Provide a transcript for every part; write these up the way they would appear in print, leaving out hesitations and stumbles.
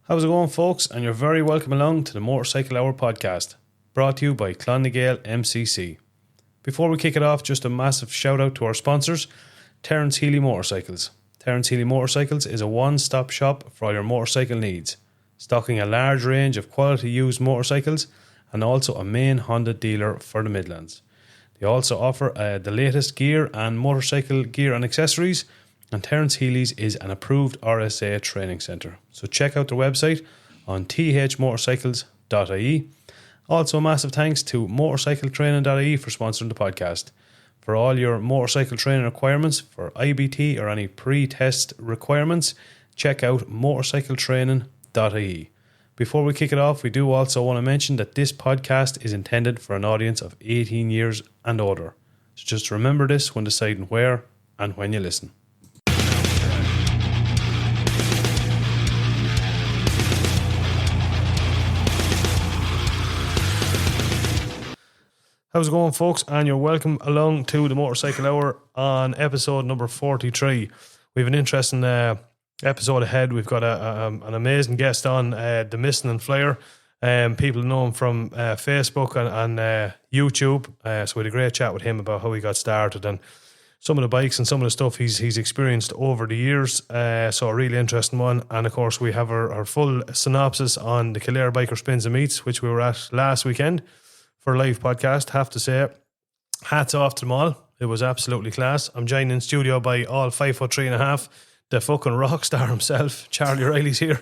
How's it going, folks? And you're very welcome along to the Motorcycle Hour podcast, brought to you by Clondigale MCC. Before we kick it off, just a massive shout out to our sponsors, Terence Healy Motorcycles. Terence Healy Motorcycles is a one-stop shop for all your motorcycle needs, stocking a large range of quality used motorcycles and also a main Honda dealer for the Midlands. They also offer the latest gear and motorcycle gear and accessories, and Terence Healy's is an approved RSA training centre. So check out their website on thmotorcycles.ie. Also a massive thanks to motorcycletraining.ie for sponsoring the podcast. For all your motorcycle training requirements for IBT or any pre-test requirements, check out motorcycletraining.ie. Before we kick it off, we do also want to mention that this podcast is intended for an audience of 18 years and older. So just remember this when deciding where and when you listen. How's it going, folks? And you're welcome along to the Motorcycle Hour on episode number 43. We have an interesting episode ahead. We've got an amazing guest on, the Missenden Flyer. People know him from Facebook and YouTube. So we had a great chat with him about how he got started and some of the bikes and some of the stuff he's experienced over the years. So a really interesting one. And of course, we have our full synopsis on the Kildare Biker Spins and Meets, which we were at last weekend for a live podcast. Have to say, hats off to them all. It was absolutely class. I'm joined in studio by all 5'3.5", the fucking rock star himself, Charlie Riley's here.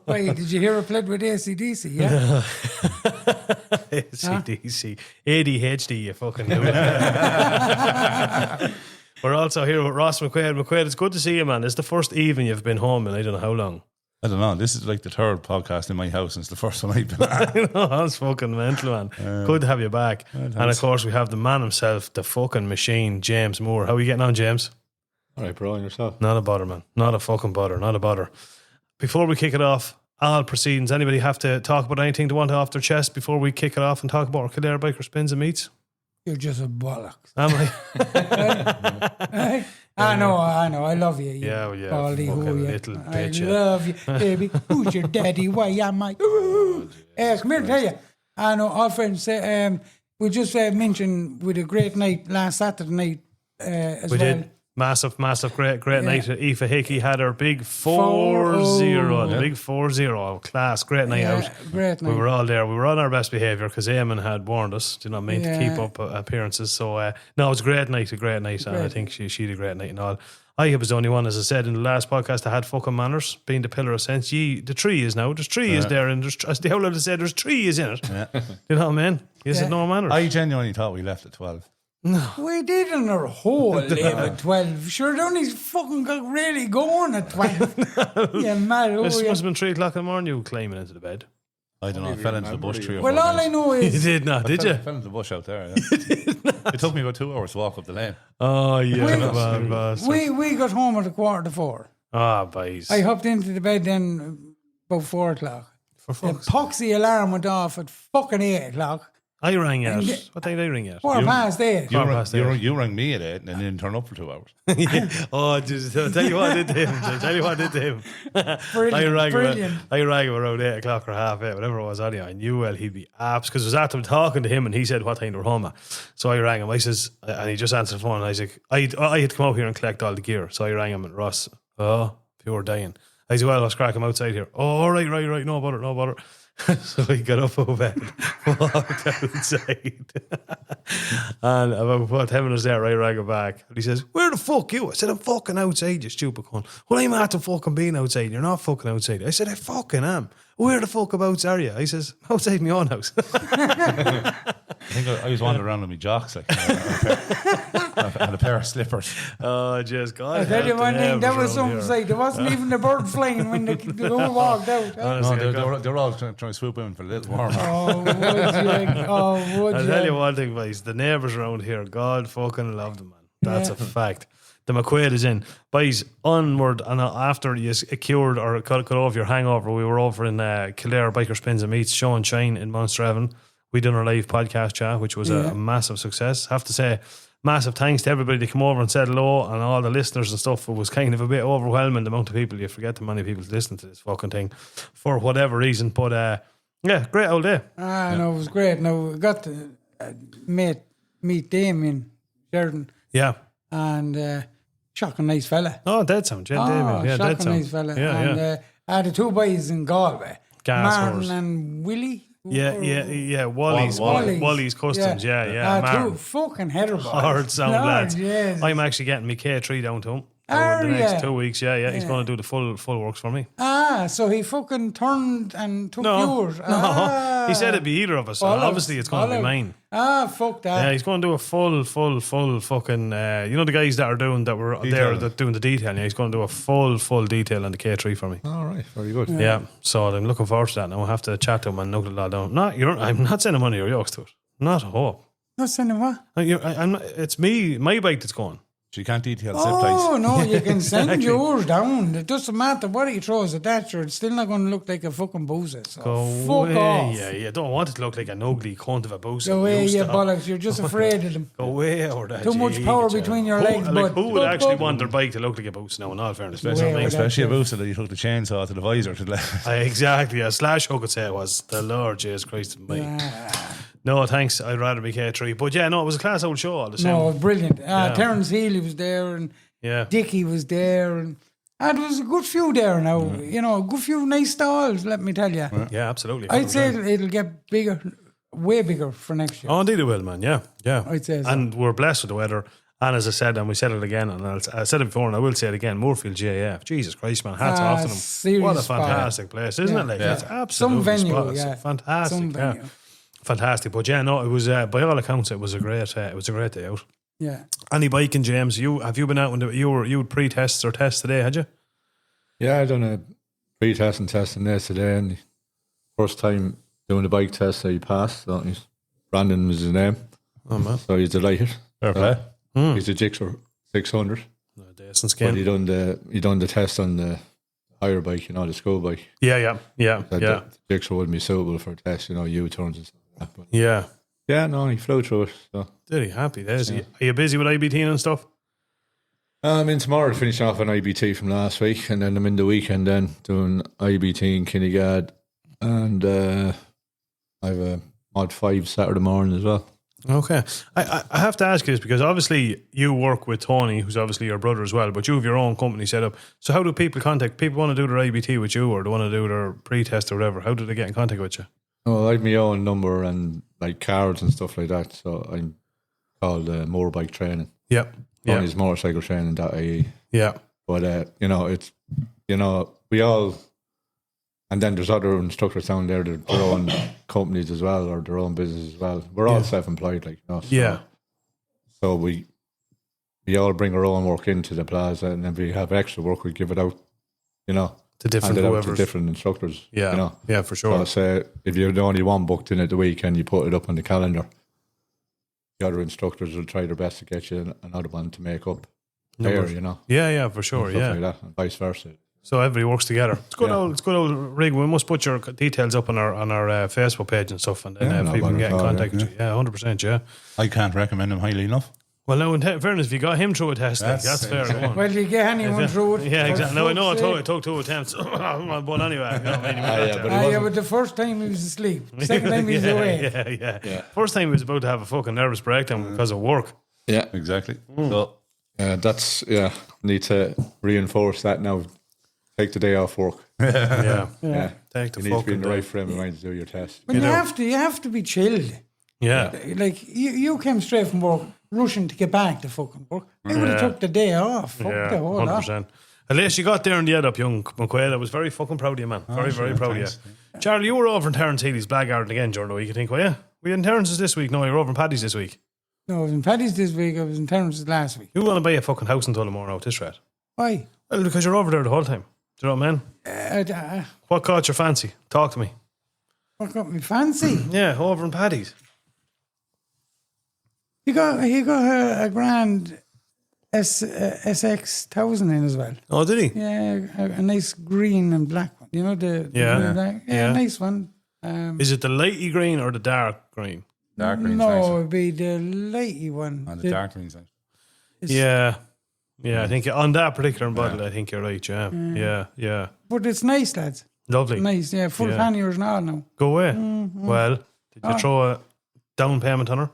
Wait, did you hear it played with AC/DC? Yeah, AC/DC, ADHD, you fucking do it. We're also here with Ross McQuaid. McQuaid, it's good to see you, man. It's the first evening you've been home in I don't know how long. I don't know. This is like the third podcast in my house since the first one I've been at. I know, that's fucking mental, man. Good to have you back. And of course, we have the man himself, the fucking machine, James Moore. How are you getting on, James? All right, bro, and yourself? Not a bother, man. Not a fucking bother. Not a bother. Before we kick it off, all proceedings, anybody have to talk about anything they want off their chest before we kick it off and talk about our Kildare Biker Spins and Meets? you're just a bollocks. Am I? Hey? I know. I love you. Yeah. Baldy, fucking little bitch. I love you, baby. Who's your daddy? Why am I? Come here to tell you. I know. All friends say. We just mentioned with a great night last Saturday night as we well. did. Massive, great night. Aoife Hickey had her big 4-0. Big 4-0. Class. Great night out. Great night. We were all there. We were on our best behaviour because Eamon had warned us, do not mean to keep up appearances. So, no, it was a great night. And I think she had a great night and all. I was the only one, as I said in the last podcast, that had fucking manners, being the pillar of sense. The tree is now. There's tree is there, and as the outlet said, there's tree is in it. Yeah. You know what I mean? You said no manners. I genuinely thought we left at 12. No. We did on our whole live at 12. Sure, it only fucking got really going at 12. Yeah, mad. It must have been 3 o'clock in the morning you were climbing into the bed. I don't know. I fell into the bush 3 or 4 Well, all times. I know is... You did not, did you? I fell into the bush out there. Yeah. It took me about 2 hours to walk up the lane. Oh, yeah. We got home at 3:45. Ah, boys. I hopped into the bed then about 4 o'clock. For The fuck's poxy alarm went off at fucking 8 o'clock. I rang out. What time did I ring out? 8:15. You rang me at 8 and didn't turn up for 2 hours. Oh, just, I'll tell you what I did to him. I rang him around 8 o'clock or 8:30, whatever it was. Anyway, I knew he'd be abs because I was after talking to him and he said what time they were home at. So I rang him. I says, and he just answered the phone. And I was like, I had to come out here and collect all the gear. So I rang him and Ross, you were dying. I said, well, let's crack him outside here. Oh, right. No bother. So he got up over bed, walked outside, and about 10 minutes there, I rang him back. And he says, where the fuck you? I said, I'm fucking outside, you stupid cunt. Well, I'm after fucking being outside. You're not fucking outside. I said, I fucking am. Where the fuck abouts are you? I says, outside my own house. I think I was wandering around with my jocks and a pair of slippers. Oh, just God. I tell you one thing, that was some sight. There wasn't even a bird flying when the girl walked out. They were all trying to swoop in for a little warm. Would you? I'll tell you one thing, boys. The neighbours around here, God fucking love them, man. That's a fact. the McQuaid is in. Boys, onward, and after you cured or cut off your hangover, we were over in Kildare Biker Spins and Meets, Show and Shine in Munster. We done our live podcast chat, which was a massive success. Have to say, massive thanks to everybody that came over and said hello, and all the listeners and stuff. It was kind of a bit overwhelming, the amount of people. You forget the many people listen to this fucking thing for whatever reason. But yeah, great old day. No, it was great. Now we got to meet Damien Sheridan. Yeah. And shocking nice fella. Oh, dead sound, Damien. Yeah, dead sound. Nice fella. Yeah, and the two boys in Galway, Martin and Willie. Yeah. Wally's Customs. Yeah. Two fucking header boys. Hard sound lads. Yes. I'm actually getting my K3 down to him. Over the next 2 weeks, He's going to do the full works for me. So he fucking turned and took yours. No, he said it'd be either of us. Obviously, it's going to be mine. Fuck that. Yeah, he's going to do a full fucking. You know the guys that were there that doing the detail. Yeah, he's going to do a full detail on the K3 for me. All right, very good. Yeah, so I'm looking forward to that. Now I have to chat to him and knuckle it all down. I'm not sending money or yokes to it. Not a hope. Not sending what? It's my bike that's going. So you can't detail zip ties. Oh, no, you can send yours down. It doesn't matter what he throws at that, it's still not going to look like a fucking boozer. So fuck off. Yeah, don't want it to look like an ugly cunt of a boozer. Go away, you bollocks. You're just afraid of them. Go away over that. Too much power between your legs. Who would actually want their bike to look like a boozer now, in all fairness? Especially a booster that you took the chainsaw to the visor to the exactly, a slash hook would say it was. The Lord Jesus Christ. No, thanks. I'd rather be K3. But yeah, no, it was a class old show all the same. No, brilliant. Terence Healy was there and Dickie was there and there was a good few there now. A good few nice stalls, let me tell you. Yeah, absolutely. 100%. I'd say it'll get bigger, way bigger for next year. Oh, indeed it will, man. Yeah. I'd say so. And we're blessed with the weather. And as I said, and we said it again, and I said it before and I will say it again, Moorfield GAF. Jesus Christ, man. Hats off to them. What a fantastic place, isn't it? Like, it's absolutely some venue, fantastic. Some venue. Fantastic, but no, it was by all accounts it was a great day out. Yeah. Any biking, James? Have you been out when you would pre-tests or tests today? Had you? Yeah, I done a pre-test and testing there today, and the first time doing the bike test, I passed. So Brandon was his name. Oh man! So he's delighted. Fair play. He's a Gixxer 600. No, decent skin. But he done the test on the higher bike, the school bike. Yeah. The Gixxer wouldn't be suitable for a test, U-turns and stuff. But yeah, no, he flew through it. So. Did he? Happy days. Are you busy with IBT and stuff? I'm in tomorrow to finish off an IBT from last week, and then I'm in the weekend then doing IBT in Kinnegad, and I have a Mod 5 Saturday morning as well. Okay. I have to ask you this because obviously you work with Tony, who's obviously your brother as well, but you have your own company set up. So how do people want to do their IBT with you, or they want to do their pre-test or whatever? How do they get in contact with you? Oh, I have my own number and like cards and stuff like that. So I'm called Motorbike Training. Yep. Tony's motorcycle training.ie. Yeah. But it's we all, and then there's other instructors down there that their own companies as well, or their own business as well. We're all self-employed, So we all bring our own work into the plaza, and then we have extra work, we give it out, to different instructors. Yeah, yeah, for sure. So say if you're the only one booked in at the weekend, you put it up on the calendar. The other instructors will try their best to get you another one to make up there, Yeah, for sure. Yeah, like that, and vice versa. So everybody works together. It's good old rig. We must put your details up on our Facebook page and stuff, and then people can get in contact with you. Yeah, 100%. Yeah, I can't recommend him highly enough. Well, now in fairness, if you got him through a test, that's fair. Well, you get anyone through it. Yeah, exactly. No, I know. I took 2 attempts, but anyway. But the first time he was asleep. Second time he was awake. Yeah. First time he was about to have a fucking nervous breakdown because of work. Yeah, exactly. So need to reinforce that now. Take the day off work. Yeah. Take the. You need to be in the right frame of mind to do your test. But you have to be chilled. Yeah. Like you came straight from work, rushing to get back to fucking work. I would have took the day off. Fuck the whole 100%. At least you got there in the end up, young McQuaid. I was very fucking proud of you, man. Very proud of you. Charlie, you were over in Terence Healy's Blackguard again during the week, I think, were you? Were you in Terence's this week? No, you were over in Paddy's this week. No, I was in Paddy's this week. I was in Terence's last week. You want to buy a fucking house in Tullamore now at this rate? Why? Well, because you're over there the whole time. Do you know what I mean? What caught your fancy? Talk to me. What got me fancy? Yeah, over in Paddy's. He got a grand SX1000 in as well. Oh, did he? Yeah, a nice green and black one. You know the green and black? Yeah, nice one. Is it the lighty green or the dark green? Dark green's No, nicer. it'd be the lighty one. And the dark green's nice. Yeah. I think on that particular bottle, I think you're right, yeah. But it's nice, lads. Lovely. Nice, yeah. Full panniers and all now. Go away. Well, did you throw a down payment on her?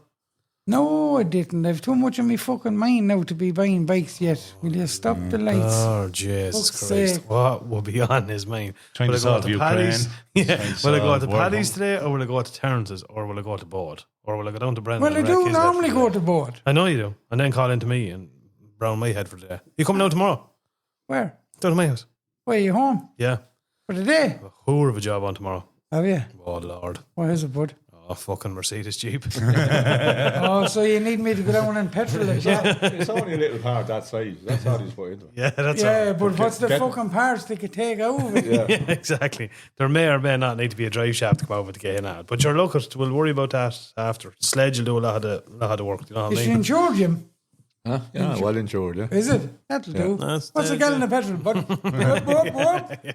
No, I didn't. I've too much on me fucking mind now to be buying bikes yet. Will you stop the lights? Oh, Jesus Fuck's Christ. sake. What will be on his mind? Trying Will to I go solve to Ukraine. Paddy's? Yeah. Trying to Will I go solve to World Paddy's Hunger. today, or will I go to Terrence's, or will I go to Board? Or will I go down to Brendan? Well, I and do wreck his normally head go for the to day? board. I know you do. And then call into me and brown my head for the day. You coming down tomorrow? Where? Down to my house. Where are you home? Yeah. For the day? A whore of a job on tomorrow. Have you? Oh, Lord. What is it, bud? Oh, fucking Mercedes Jeep. Oh, so you need me to go down and petrol it, yeah? It's only a little part that size. That's all he's put into it. Yeah, that's Yeah, all. but what's the get- fucking parts they could take out of it? Yeah, exactly. There may or may not need to be a drive shaft to come over to get in at. But you're look at, we'll worry about that after. Sledge will do a lot of the work. You know what I Is mean? she insured, Jim? Huh? Yeah, well insured, yeah. Is it? That'll do. That's What's a the- gallon of petrol, bud?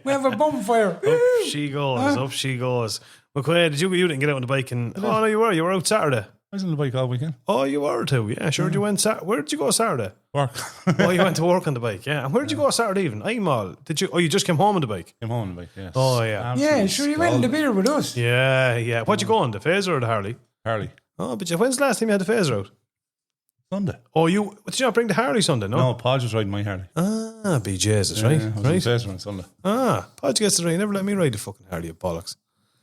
We have a bonfire. Up she goes. Up she goes. McQuaid, did you didn't get out on the bike? And oh no, you were out Saturday. I was on the bike all weekend. Oh, you were too. Yeah, sure. You went. Where did you go Saturday? Work. Oh, you went to work on the bike. Yeah. And where did you go Saturday evening? I'm all. Did you? Oh, you just came home on the bike. Came home on the bike, yes. Oh, yeah. Yeah, sure, you went in the beer with us. Yeah. What'd you go on? The Phaser or the Harley? Harley. Oh, but when's the last time you had the Phaser out? Sunday. Oh, did you not bring the Harley Sunday? No, Paul was riding my Harley. Ah, be Jesus, right? Yeah, I was Right. in Phaser on Sunday. Podge gets to ride. Never let me ride the fucking Harley, you bollocks.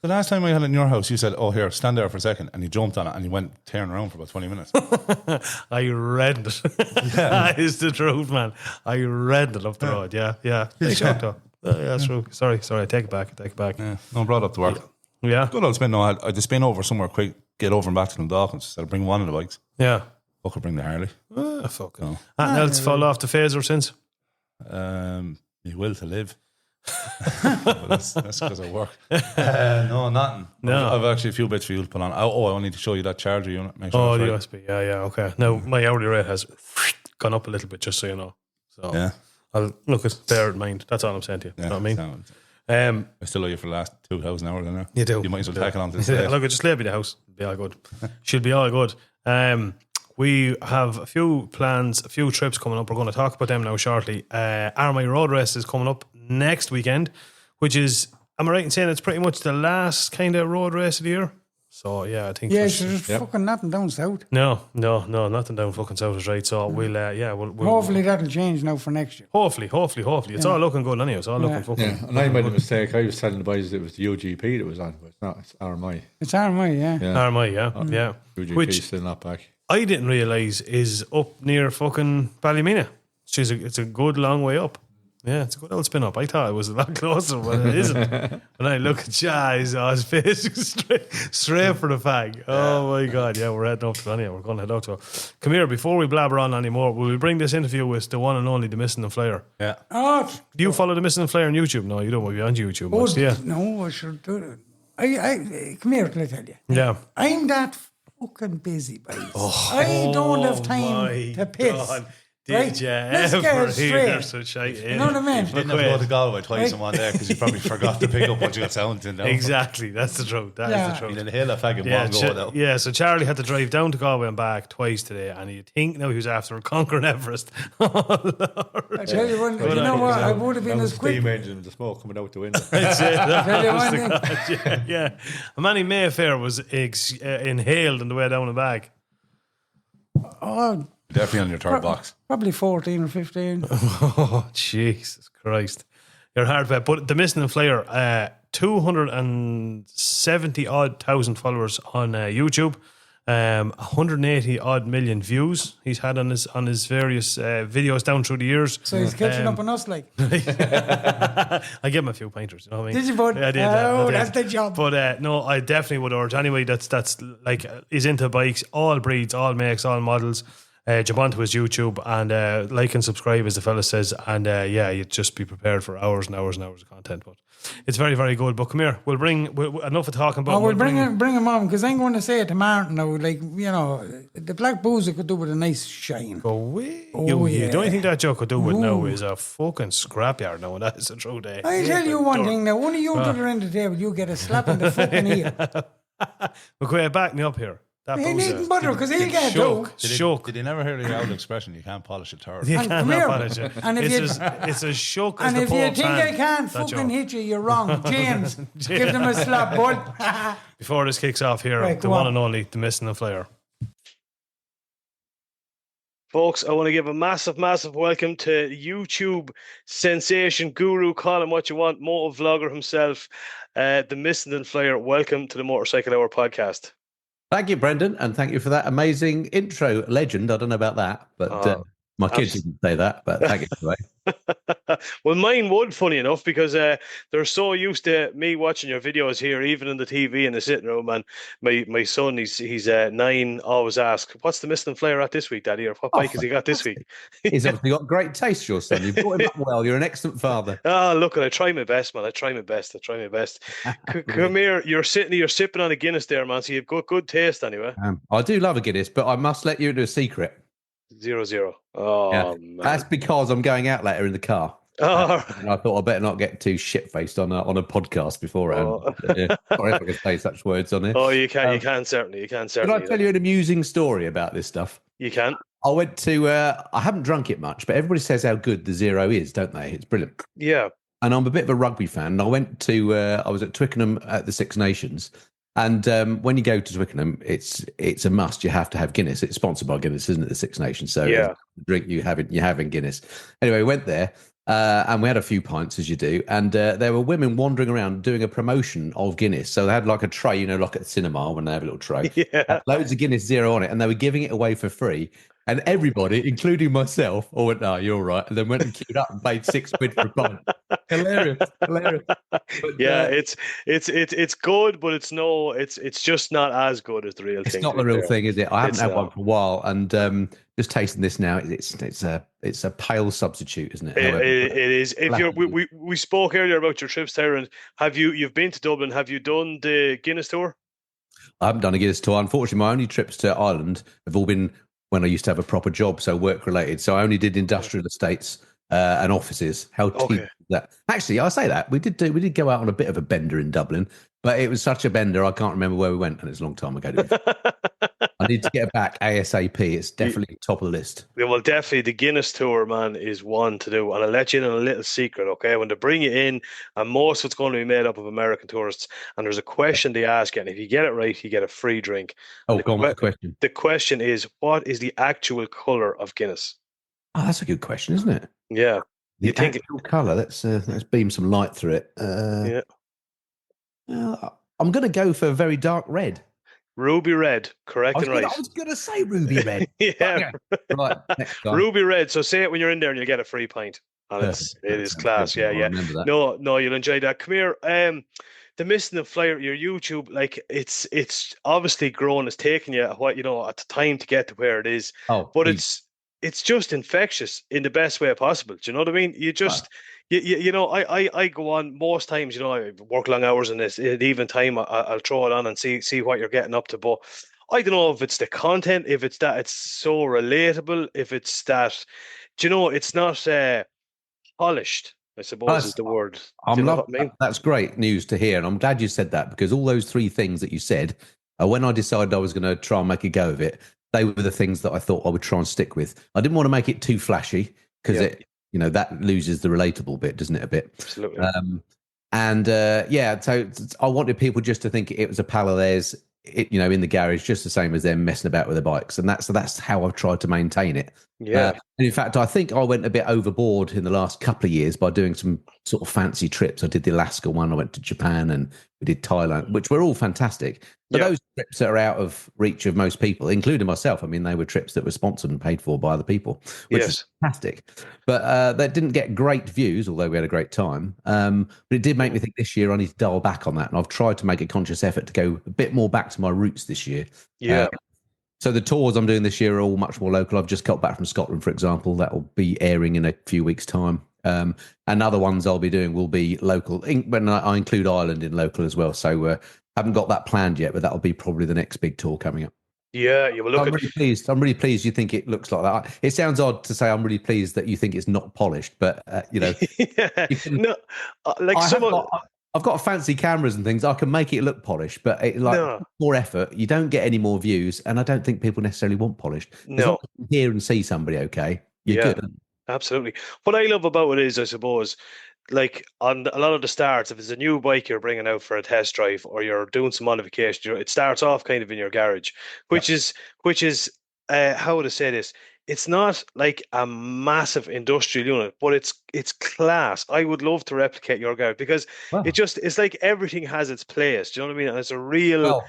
The last time I had it in your house, you said, "Oh, here, stand there for a second," and you jumped on it and you went tearing around for about 20 minutes. I read it. That is the truth, man. I read it up the road. Yeah. Take shock, though. Yeah, true. Sorry. I take it back. Yeah, no, brought up to work. Yeah. Good old spin. No, I had to spin over somewhere quick, get over and back to Dundalk instead of bring one of the bikes. Yeah. Fucker, bring the Harley. Fuck. No. Anything else fall off the Phaser since? You will to live. But that's because of work. No, nothing. No. I've actually a few bits for you to put on. I need to show you that charger unit. Make sure Oh, it's the right. USB. Yeah. Okay. Now my hourly rate has gone up a little bit, just so you know. So Yeah. I'll look at bear in mind. That's all I'm saying to you. Yeah, You know what I mean? sound. Um, I still owe you for the last 2,000 hours. Now. You do. You might as well You do. tack it on to this. yeah, look, just leave me the house. Be all good. She'll be all good. We have a few plans, a few trips coming up. We're going to talk about them now shortly. Armagh Road Race is coming up next weekend, which is, am I right in saying it's pretty much the last kind of road race of the year? So, yeah, I think. Yeah, so there's fucking nothing down south. No, nothing down fucking south is right. So we'll Hopefully that'll change now for next year. Hopefully. It's all looking good anyway. It's all looking fucking. Yeah, and I made a mistake. I was telling the boys it was the UGP that was on, but it's not. It's RMI. It's Armagh, yeah. Armagh, yeah. UGP Which still not back. I didn't realise is up near fucking Ballymena. It's a good long way up. Yeah, it's a good old spin up. I thought it was a lot closer, but it isn't. When I look at Jazz, his face is straight for the fag. Oh my God, yeah, we're heading up to it. We're going to head up to it. Come here, before we blabber on anymore, will we bring this interview with the one and only the Missenden Flyer? Yeah. Oh, Do you follow the Missenden Flyer on YouTube? No, you don't. We'll be on YouTube. oh, Much, yeah. no, I should do it. I come here, can I tell you? Yeah. I'm that fucking busy, boys. I don't have time to piss. God. Did Right? you Let's ever get it hear straight. such shit? You know what I mean? You didn't have to go to Galway twice in one day because you probably forgot to pick up what you got sound in there. Exactly, that's the truth. That is Yeah. the You truth. didn't hear that fag in one go though. Yeah, so Charlie had to drive down to Galway and back twice today, and you'd think now he was after conquering Everest. Oh, Lord. I tell you one, Good you know idea. what? I would have been That as was quick. steam engine, the smoke coming out the window. That's it. Tell you That one was thing. yeah. Manny Mayfair was inhaled on the way down and back. Oh, Definitely on your third box. probably 14 or 15. Oh, Jesus Christ. You're hard bet. But the Missenden Flyer, 270 odd thousand followers on YouTube, 180 odd million views he's had on his various videos down through the years. So he's catching up on us, like. I gave him a few pointers, you know what I mean? Did you, bud? Yeah, I did. Oh, I did. that's the job. But no, I definitely would urge anybody that's like is into bikes, all breeds, all makes, all models. jump onto his YouTube and like and subscribe, as the fella says. And you'd just be prepared for hours and hours and hours of content. But it's very, very good. But come here, we'll enough of talking about. We'll bring him on, because I'm going to say it to Martin now. Like, you know, the Black Boozer could do with a nice shine. Go away. Yeah. The only thing that joke could do with now is a fucking scrapyard now, and that is a true day. I tell you one thing now. One of you to the end of the table, you get a slap in the fucking ear. McQuay, back me up here. That He Boozer. needn't butter, because he'll get it. Shook. Did you never hear the old expression, you can't polish a turd? You And can't come here. polish it. And if It's as shook as And the if you Pope's think I hand, can't that fucking joke. hit you, you're wrong. James, give them a slap, bud. Before this kicks off here, Right, the go one on. and only, the Missenden Flyer. Folks, I want to give a massive, massive welcome to YouTube sensation guru, call him what you want, motor vlogger himself, the Missenden Flyer. Welcome to the Motorcycle Hour podcast. Thank you, Brendan, and thank you for that amazing intro, legend. I don't know about that, but my kids didn't say that, but thank you anyway. Well, mine would, funny enough, because they're so used to me watching your videos here, even in the TV in the sitting room. And my son, he's 9, always asks, "What's the Missenden Flyer at this week, Daddy?" Or "What bike has he got this week?" He's obviously got great taste, your son. You've brought him up well. You're an excellent father. Look, I try my best, man. I try my best. Come here. You're sipping on a Guinness there, man. So you've got good taste anyway. I do love a Guinness, but I must let you into a secret. 0-0. Oh, Yeah. man. That's because I'm going out later in the car. Oh, And I thought I better not get too shit-faced on a podcast beforehand. Oh. Sorry if I can say such words on here. oh, you can certainly. Can I tell you an amusing story about this stuff? You can. I went to, I haven't drunk it much, but everybody says how good the Zero is, don't they? It's brilliant. Yeah. And I'm a bit of a rugby fan. And I went to, I was at Twickenham at the Six Nations. And when you go to Twickenham, it's a must. You have to have Guinness. It's sponsored by Guinness, isn't it? The Six Nations. So Yeah. the drink you're having Guinness. Anyway, we went there and we had a few pints, as you do. And there were women wandering around doing a promotion of Guinness. So they had like a tray, like at the cinema when they have a little tray. Yeah. Had loads of Guinness Zero on it, and they were giving it away for free. And everybody, including myself, all went, "No, you're all right," and then went and queued up and paid £6 for a pint. Hilarious. But, Yeah, it's good, but it's just not as good as the real thing. it's not to the be real fair. thing, is it? I haven't It's had not. one for a while, and just tasting this now, it's a pale substitute, isn't it? However, It is. If you're, we spoke earlier about your trips there, and you've been to Dublin? Have you done the Guinness tour? I haven't done a Guinness tour. Unfortunately, my only trips to Ireland have all been when I used to have a proper job, so work related. So I only did industrial estates and offices. How cheap is that? Actually, I say that we did go out on a bit of a bender in Dublin, but it was such a bender I can't remember where we went, and it's a long time ago. I need to get back ASAP. It's definitely top of the list. Yeah, well, definitely the Guinness tour, man, is one to do. And I'll let you in on a little secret, okay? When they bring you in, and most of it's going to be made up of American tourists, and there's a question they ask you, and if you get it right, you get a free drink. Oh, go on with the question. The question is, what is the actual colour of Guinness? Oh, that's a good question, isn't it? Yeah. The You think actual colour. Let's beam some light through it. Yeah. I'm going to go for very dark red. Ruby red, correct and right. I was going to say ruby red. Yeah, Right, next time. ruby red. So say it when you're in there, and you'll get a free pint. And it is class. Yeah, I'll yeah. remember that. No, you'll enjoy that. Come here. The Missenden Flyer, your YouTube, like it's obviously grown. It's taken you at the time to get to where it is. Oh, But please. it's just infectious in the best way possible. Do you know what I mean? You just I go on most times. I work long hours in this at even time. I'll throw it on and see what you're getting up to. But I don't know if it's the content, if it's that it's so relatable, if it's that it's not polished, I suppose is the word. Do you know what I mean? That's great news to hear, and I'm glad you said that, because all those three things that you said, when I decided I was going to try and make a go of it, they were the things that I thought I would try and stick with. I didn't want to make it too flashy, because that loses the relatable bit, doesn't it, a bit? Absolutely. So I wanted people just to think it was a pal of theirs, in the garage, just the same as them messing about with their bikes, and that's how I've tried to maintain it. Yeah. And in fact, I think I went a bit overboard in the last couple of years by doing some sort of fancy trips. I did the Alaska one, I went to Japan, and we did Thailand, which were all fantastic. But those trips that are out of reach of most people, including myself, I mean, they were trips that were sponsored and paid for by other people, which is fantastic. But that didn't get great views, although we had a great time. But it did make me think this year I need to dial back on that. And I've tried to make a conscious effort to go a bit more back to my roots this year. Yeah. So the tours I'm doing this year are all much more local. I've just got back from Scotland, for example. That will be airing in a few weeks' time. And other ones I'll be doing will be local. When I include Ireland in local as well. So haven't got that planned yet, but that'll be probably the next big tour coming up. Yeah, you will look I'm really pleased. I'm really pleased you think it looks like that. It sounds odd to say I'm really pleased that you think it's not polished, but yeah. you can, No, like I've got fancy cameras and things. I can make it look polished, but more effort. You don't get any more views, and I don't think people necessarily want polished. As long as you hear and see somebody, okay, you're good. Absolutely. What I love about it is, I suppose, like on a lot of the starts, if it's a new bike you're bringing out for a test drive or you're doing some modification, it starts off kind of in your garage, which is how would I say this? It's not like a massive industrial unit, but it's class. I would love to replicate your garage because it's like everything has its place. Do you know what I mean? And it's a real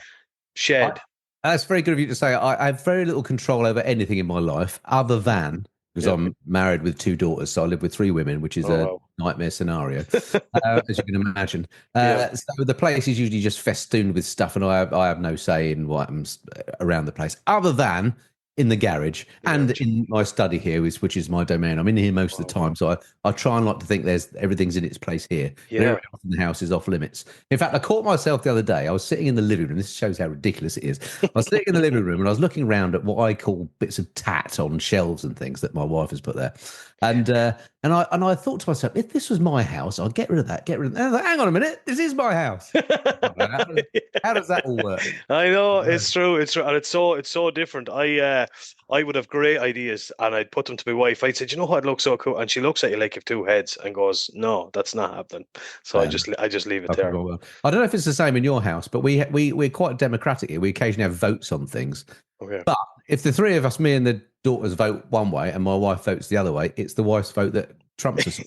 shed. That's very good of you to say. I have very little control over anything in my life other than because I'm married with 2 daughters, so I live with 3 women, which is a nightmare scenario, as you can imagine. So the place is usually just festooned with stuff, and I have no say in what happens around the place, other than in the garage and in my study here, which is my domain. I'm in here most of the time, so I try and like to think everything's in its place here. Everything else in the house is off limits. In fact, I caught myself the other day. I was sitting in the living room. This shows how ridiculous it is. I was sitting in the living room and I was looking around at what I call bits of tat on shelves and things that my wife has put there. And I thought to myself, if this was my house, I'd get rid of that. And I was like, hang on a minute, this is my house. How does that all work? I know it's true, and it's so different. I would have great ideas, and I'd put them to my wife. I'd say, you know what looks so cool, and she looks at you like you've 2 heads and goes, "No, that's not happening." So I just leave it there. Well. I don't know if it's the same in your house, but we're quite democratic here. We occasionally have votes on things. Okay. But if the 3 of us, me and the daughters, vote one way and my wife votes the other way, it's the wife's vote that trumps us.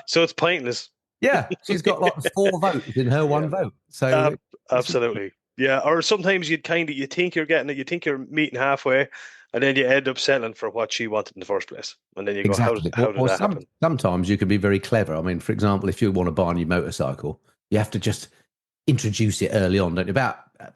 So it's pointless. Yeah, she's got like 4 votes in her one vote. So absolutely, yeah. Or sometimes you think you're getting it, you think you're meeting halfway, and then you end up settling for what she wanted in the first place, and then you go, how did that happen? Sometimes you can be very clever. I mean, for example, if you want to buy a new motorcycle, you have to just introduce it early on, don't you?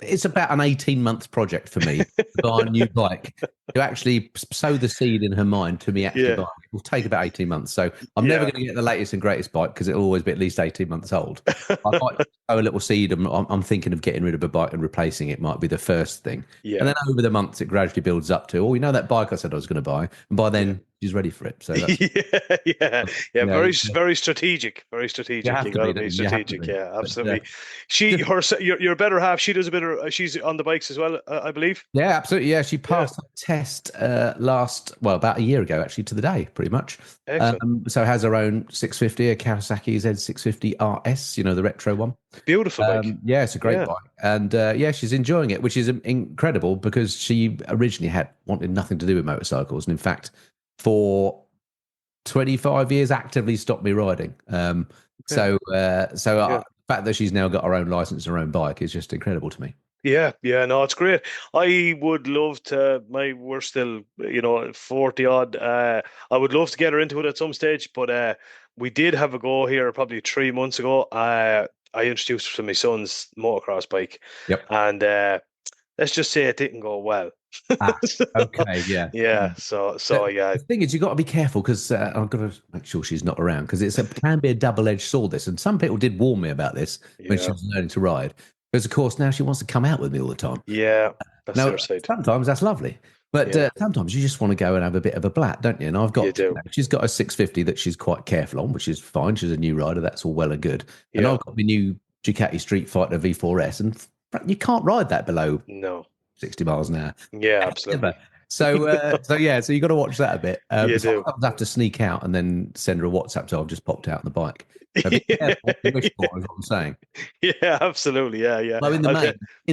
It's about an 18-month project for me to buy a new bike, to actually sow the seed in her mind to me actually buying it. It will take about 18 months. So I'm never going to get the latest and greatest bike because it'll always be at least 18 months old. I might sow a little seed. I'm thinking of getting rid of a bike and replacing it might be the first thing. Yeah. And then over the months, it gradually builds up to, that bike I said I was going to buy. And by then, she's ready for it. So that's, very strategic. Very strategic. You got to be strategic. Yeah, absolutely. Your better half, she does a bit of, she's on the bikes as well, I believe. Yeah, absolutely. Yeah, she passed the test about a year ago, actually, to the day, pretty much. Excellent. So has her own 650, a Kawasaki Z650 RS, the retro one. Beautiful bike. Yeah, it's a great bike. And she's enjoying it, which is incredible because she originally wanted nothing to do with motorcycles. And in fact, for 25 years, actively stopped me riding. The fact that she's now got her own license, her own bike is just incredible to me. Yeah, no, it's great. I would love to. We're still, 40 odd. I would love to get her into it at some stage, but we did have a go here probably 3 months ago. I introduced her to my son's motocross bike, and let's just say it didn't go well. Okay, yeah. So the thing is, you've got to be careful because I've got to make sure she's not around because can be a double-edged sword. This, and some people did warn me about this when she was learning to ride. Because of course now she wants to come out with me all the time. Yeah, that's now, sometimes that's lovely, but sometimes you just want to go and have a bit of a blat, don't you? And I've got she's got a 650 that she's quite careful on, which is fine. She's a new rider, that's all well and good. And I've got my new Ducati Street Fighter V4S, and you can't ride that below 60 miles an hour. Yeah, absolutely. So you got to watch that a bit. Sometimes I have to sneak out and then send her a WhatsApp. So I've just popped out on the bike. So be careful what you wish for, is what I'm saying. Yeah, absolutely. Yeah. Well, in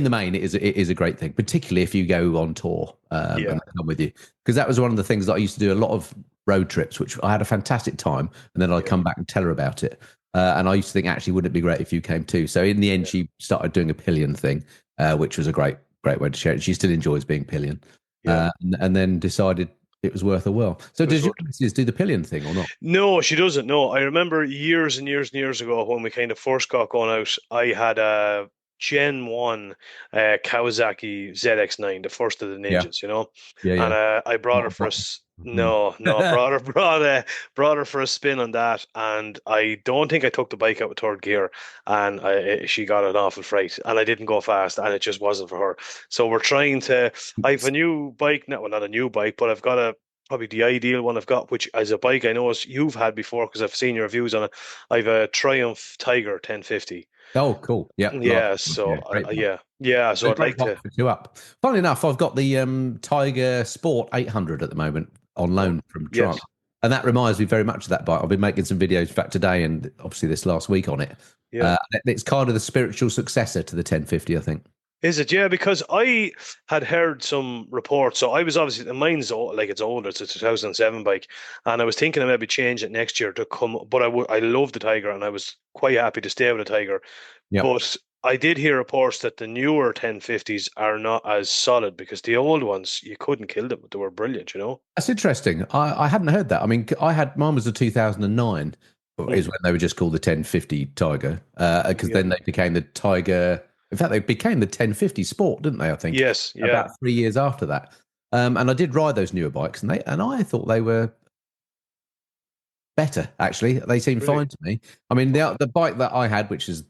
the main, it is a great thing, particularly if you go on tour and they come with you. Because that was one of the things that I used to do a lot of road trips, which I had a fantastic time, and then I'd come back and tell her about it. And I used to think, actually, wouldn't it be great if you came too? So in the end, she started doing a pillion thing, which was a great way to share it. She still enjoys being pillion. And then decided it was worth a whirl. So does your missus do the pillion thing or not? No, she doesn't. No, I remember years and years and years ago when we kind of first got going out, I had a Gen 1 Kawasaki ZX9, the first of the Yeah. ninjas, you know. Yeah. And I brought her Not a for button. brought her for a spin on that, and I don't think I took the bike out with third gear, and she got an awful fright, and I didn't go fast, and it just wasn't for her. So we're trying to. I have a new bike now, well, not a new bike, but I've got probably the ideal one I've got, which is a bike I know you've had before because I've seen your reviews on it. I've a Triumph Tiger 1050. Oh, cool. Yeah. Yeah, so great bike. yeah, so A I'd great like bike to. for two up. Funnily enough, I've got the Tiger Sport 800 at the moment on loan from Yes. Trump. And that reminds me very much of that bike. I've been making some videos back today and obviously this last week on it. Yeah. It's kind of the spiritual successor to the 1050, I think. Is it? Yeah, because I had heard some reports. So I was obviously, mine's like it's older, it's a 2007 bike, and I was thinking of maybe change it next year to come. But I love the Tiger, and I was quite happy to stay with the Tiger. Yep. But I did hear reports that the newer 1050s are not as solid because the old ones you couldn't kill them. They were brilliant, you know. That's interesting. I hadn't heard that. I mean, mine was a 2009, is when they were just called the 1050 Tiger, because then they became the Tiger. In fact, they became the 1050 Sport, didn't they? I think. Yes. Yeah. About 3 years after that, and I did ride those newer bikes, and I thought they were better. Actually, they seemed Really? fine to me. I mean, the bike that I had, which is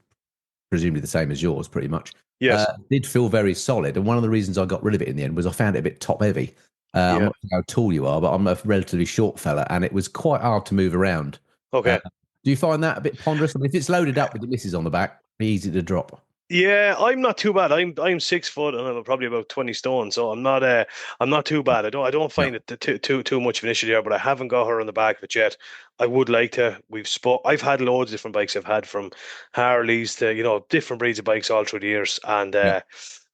presumably the same as yours, pretty much, Yes. did feel very solid. And one of the reasons I got rid of it in the end was I found it a bit top heavy. I'm not sure how tall you are, but I'm a relatively short fella, and it was quite hard to move around. Okay. Do you find that a bit ponderous? I mean, if it's loaded up with the misses on the back, easy to drop. Yeah, I'm not too bad. I'm 6 foot and I'm probably about 20 stone, so I'm not too bad. I don't find it too much of an issue there, but I haven't got her on the back of it yet. I would like to. I've had loads of different bikes. I've had from Harleys to different breeds of bikes all through the years, and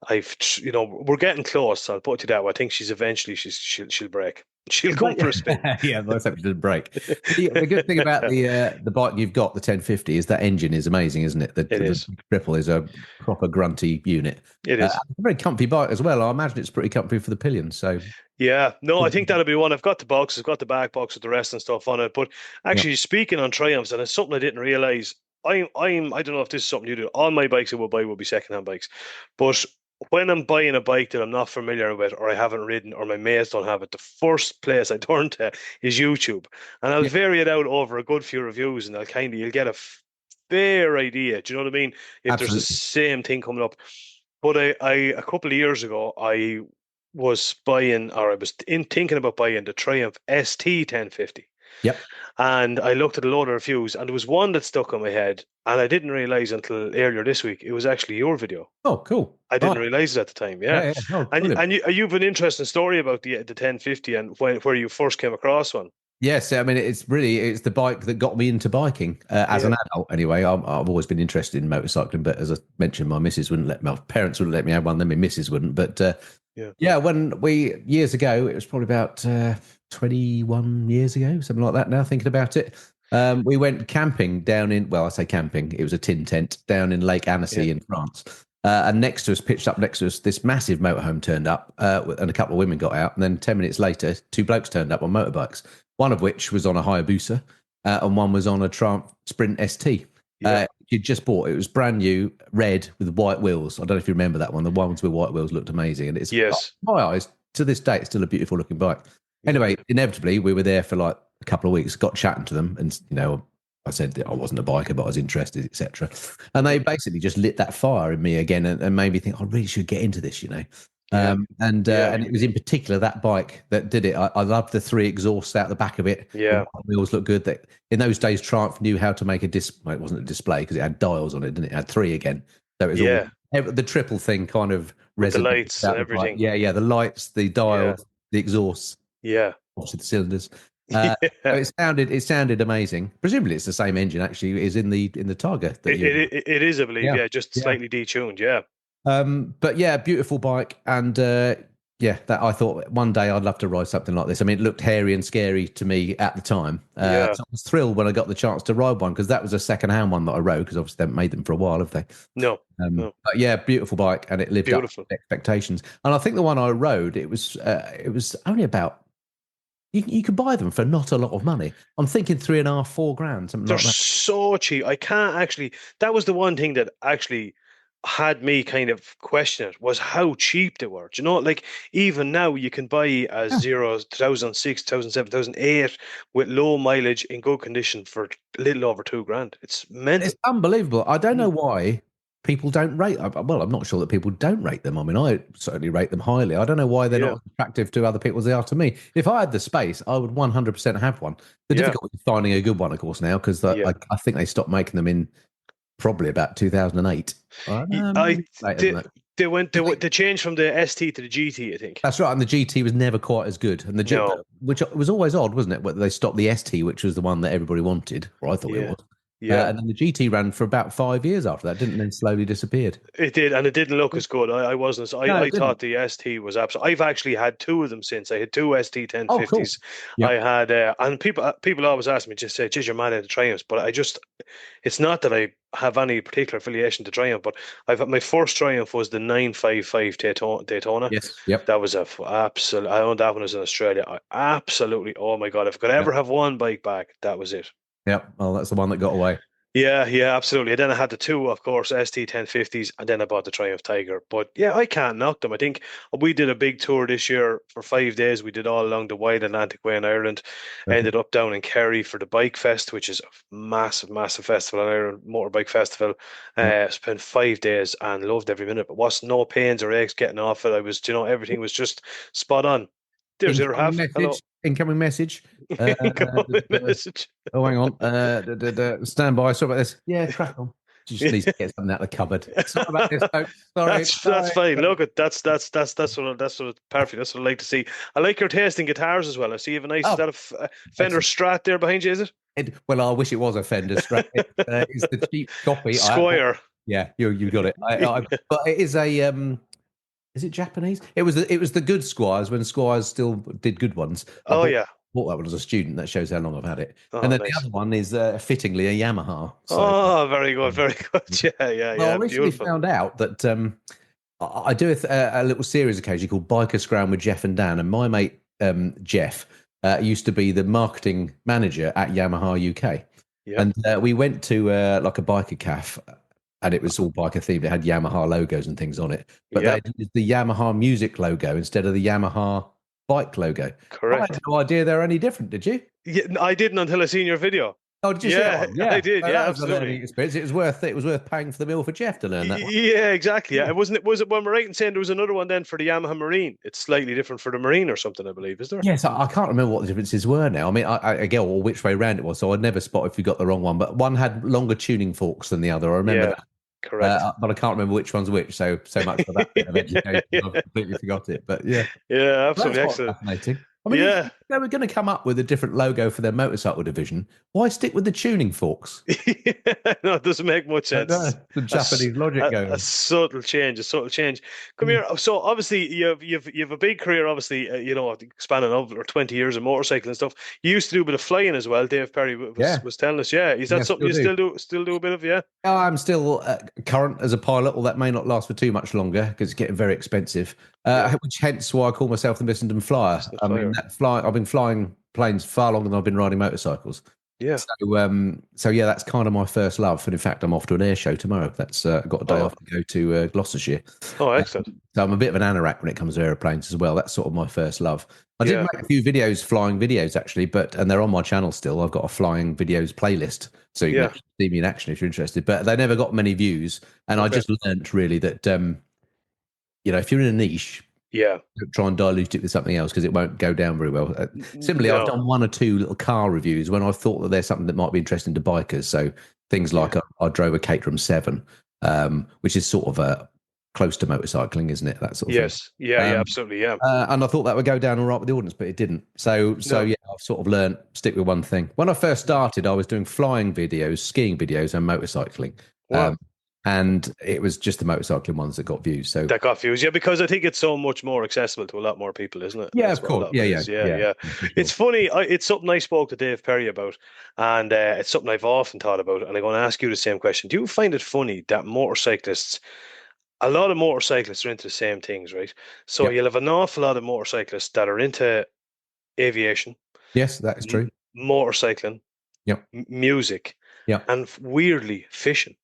we're getting close. I'll put it that way. I think she'll break. She'll go for a spin. Yeah, let's hope it doesn't break. The good thing about the bike you've got, the 1050, is that engine is amazing, isn't it? It is. The triple is a proper grunty unit. It is. A very comfy bike as well. I imagine it's pretty comfy for the pillions. So yeah, no, I think that'll be one. I've got the box, I've got the back box with the rest and stuff on it. But actually, speaking on Triumphs, and it's something I didn't realize. I don't know if this is something you do. All my bikes I will buy will be secondhand bikes, but when I'm buying a bike that I'm not familiar with or I haven't ridden or my mates don't have it, the first place I turn to is YouTube, and I'll vary it out over a good few reviews, and you'll get a fair idea. Do you know what I mean? If Absolutely. there's the same thing coming up. But a couple of years ago, I was thinking about buying the Triumph ST 1050. Yep. And I looked at a load of reviews, and there was one that stuck in my head, and I didn't realize until earlier this week it was actually your video. Oh, cool. I didn't realize it at the time. Yeah. Oh, and you've an interesting story about the 1050 and where you first came across one. Yes, I mean it's the bike that got me into biking as an adult. Anyway, I've always been interested in motorcycling, but as I mentioned, my parents wouldn't let me have one, then my missus wouldn't. But when years ago, it was probably about 21 years ago, something like that. Now thinking about it, we went camping I say camping, it was a tin tent down in Lake Annecy in France. And pitched up next to us, this massive motorhome turned up, and a couple of women got out. And then 10 minutes later, two blokes turned up on motorbikes. One of which was on a Hayabusa, and one was on a Triumph Sprint ST. You'd just bought. It was brand new, red with white wheels. I don't know if you remember that one. The ones with white wheels looked amazing, and it's my eyes to this day, it's still a beautiful looking bike. Anyway, inevitably, we were there for like a couple of weeks. Got chatting to them, and I said that I wasn't a biker, but I was interested, etc. And they basically just lit that fire in me again, and made me think I really should get into this, And it was in particular that bike that did it. I loved the three exhausts out the back of it. Yeah, the wheels looked good. That in those days, Triumph knew how to make a display. It wasn't a display because it had dials on it, didn't it? It had three again. So it was the triple thing kind of resonated. The lights and everything. The lights, the dials, the exhausts. Yeah, obviously the cylinders. It sounded amazing. Presumably, it's the same engine. Actually, is in the Targa. It is, I believe. Yeah, just slightly detuned. Yeah. But yeah, beautiful bike, and that I thought one day I'd love to ride something like this. I mean, it looked hairy and scary to me at the time. So I was thrilled when I got the chance to ride one because that was a second-hand one that I rode because obviously they haven't made them for a while, have they? No. But yeah, beautiful bike, and it lived up to expectations. And I think the one I rode, it was only about. You could buy them for not a lot of money. I'm thinking $3,500, $4,000, something like that. They're so cheap. I can't actually. That was the one thing that actually had me kind of question it was how cheap they were. Do you know, like even now you can buy a zero 2006, 2007, 2008 with low mileage in good condition for a little over $2,000. It's mental. It's unbelievable. I don't know why people don't rate. Well, I'm not sure that people don't rate them. I mean, I certainly rate them highly. I don't know why they're not as attractive to other people as they are to me. If I had the space, I would 100% have one. The difficulty is finding a good one, of course, now, because I think they stopped making them in probably about 2008. They changed from the ST to the GT, I think. That's right, and the GT was never quite as good, and which was always odd, wasn't it? Whether they stopped the ST, which was the one that everybody wanted, or I thought it was. Yeah, and then the GT ran for about 5 years after that, didn't it? And then slowly disappeared. It did, and it didn't look as good. I wasn't. I thought the ST was absolutely. I've actually had two of them since. I had two ST 1050s. Oh, cool. Yep. I had, and people always ask me, just say, "Geez, you're mad at the Triumphs," but it's not that I have any particular affiliation to Triumph, but my first Triumph was the 955 Daytona. Yes, yep. That was absolute. I owned that one as in Australia. Absolutely. Oh my God! If I could ever have one bike back, that was it. Yep. Well, that's the one that got away. Yeah, absolutely. And then I had the two, of course, ST 1050s, and then I bought the Triumph Tiger. But yeah, I can't knock them. I think we did a big tour this year for 5 days. We did all along the wide Atlantic Way in Ireland. Okay. Ended up down in Kerry for the Bike Fest, which is a massive, massive festival in Ireland, motorbike festival. Spent 5 days and loved every minute. But wasn't no pains or aches getting off it. I was, everything was just spot on. There's your half. Incoming message. Incoming message. Oh, hang on. Stand by. Sorry about this. Yeah, crack on. Just needs to get something out of the cupboard. Sorry about this, folks. Sorry. That's fine. Look, that's perfect. That's what I like to see. I like your taste in guitars as well. I see you have a nice is that a Fender Strat there behind you, is it? Well, I wish it was a Fender Strat. It's the cheap copy. Squire. Yeah, you got it. But it is a. Is it Japanese? It was the good Squires when Squires still did good ones. I bought that one as a student. That shows how long I've had it. And then the other one is fittingly a Yamaha. So, very good, very good. Yeah. Well, I recently found out that I do a little series occasionally called Biker Scram with Jeff and Dan, and my mate Jeff used to be the marketing manager at Yamaha UK. Yep. And we went to like a biker cafe. And it was all biker themed. It had Yamaha logos and things on it. But they did the Yamaha music logo instead of the Yamaha bike logo. Correct. I had no idea they're any different, did you? Yeah, I didn't until I seen your video. Oh, did you see that one? I did. So yeah, absolutely. Experience. It was worth paying for the bill for Jeff to learn that one. Yeah, exactly. Yeah. Was it when we're right in saying there was another one then for the Yamaha Marine? It's slightly different for the Marine or something, I believe, is there? Yes, I can't remember what the differences were now. I mean, I get or which way round it was, so I'd never spot if you got the wrong one. But one had longer tuning forks than the other. I remember that. Correct. But I can't remember which one's which. So much for that bit of education. I've completely forgot it. But yeah, absolutely excellent. Fascinating. I mean, if they were going to come up with a different logo for their motorcycle division, why stick with the tuning forks? No, it doesn't make much sense. The Japanese logic going. A subtle change. Come here. So obviously you've a big career. Obviously, spanning over 20 years of motorcycle and stuff. You used to do a bit of flying as well. Dave Perry was telling us. Yeah, is that something you still do a bit of? Yeah. I'm still current as a pilot. Well, that may not last for too much longer because it's getting very expensive. Which hence why I call myself the Missenden Flyer. I mean, I've been flying planes far longer than I've been riding motorcycles. Yeah. So yeah, that's kind of my first love. And in fact, I'm off to an air show tomorrow. That's got a day off to go to Gloucestershire. Oh, excellent. So I'm a bit of an anorak when it comes to aeroplanes as well. That's sort of my first love. I did make a few flying videos actually, and they're on my channel still. I've got a flying videos playlist, so you can actually see me in action if you're interested. But they never got many views, and I just learnt really that if you're in a niche, don't try and dilute it with something else because it won't go down very well. Similarly, I've done one or two little car reviews when I thought that there's something that might be interesting to bikers. So things like I drove a Caterham 7, which is sort of close to motorcycling, isn't it? That sort of thing. Yeah, absolutely, yeah. And I thought that would go down all right with the audience, but it didn't. So I've sort of learned stick with one thing. When I first started, I was doing flying videos, skiing videos, and motorcycling. Wow. And it was just the motorcycling ones that got views. So that got views, because I think it's so much more accessible to a lot more people, isn't it? Yeah, of course. Yeah. Sure. It's funny. It's something I spoke to Dave Perry about, and it's something I've often thought about. And I'm going to ask you the same question. Do you find it funny that a lot of motorcyclists are into the same things, right? So you'll have an awful lot of motorcyclists that are into aviation. Yes, that is true. Motorcycling. Yep. Music. Yeah. And weirdly, fishing.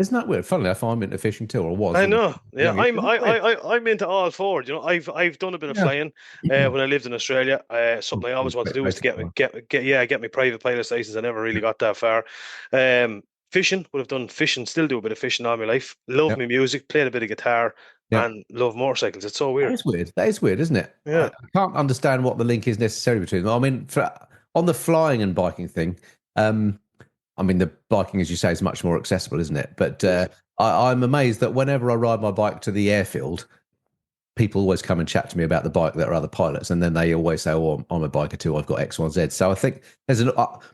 Isn't that weird? Funnily enough, I'm into fishing too, or was. I when we know. were Yeah, young. Isn't it weird? I'm into I'm into all four. You know, I've done a bit of Yeah. flying when I lived in Australia. Something I always wanted to do was to get my private pilot's license. I never really got that far. Fishing would have done fishing. Still do a bit of fishing all my life. Love Yeah. my music. Played a bit of guitar Yeah. and love motorcycles. It's so That weird. is weird. That is weird, isn't it? Yeah. I can't understand what the link is necessarily between them. I mean, on the flying and biking thing, I mean, the biking, as you say, is much more accessible, isn't it? But I'm amazed that whenever I ride my bike to the airfield, people always come and chat to me about the bike that are other pilots, and then they always say, "Oh, I'm a biker too. I've got X, Y, Z." So I think there's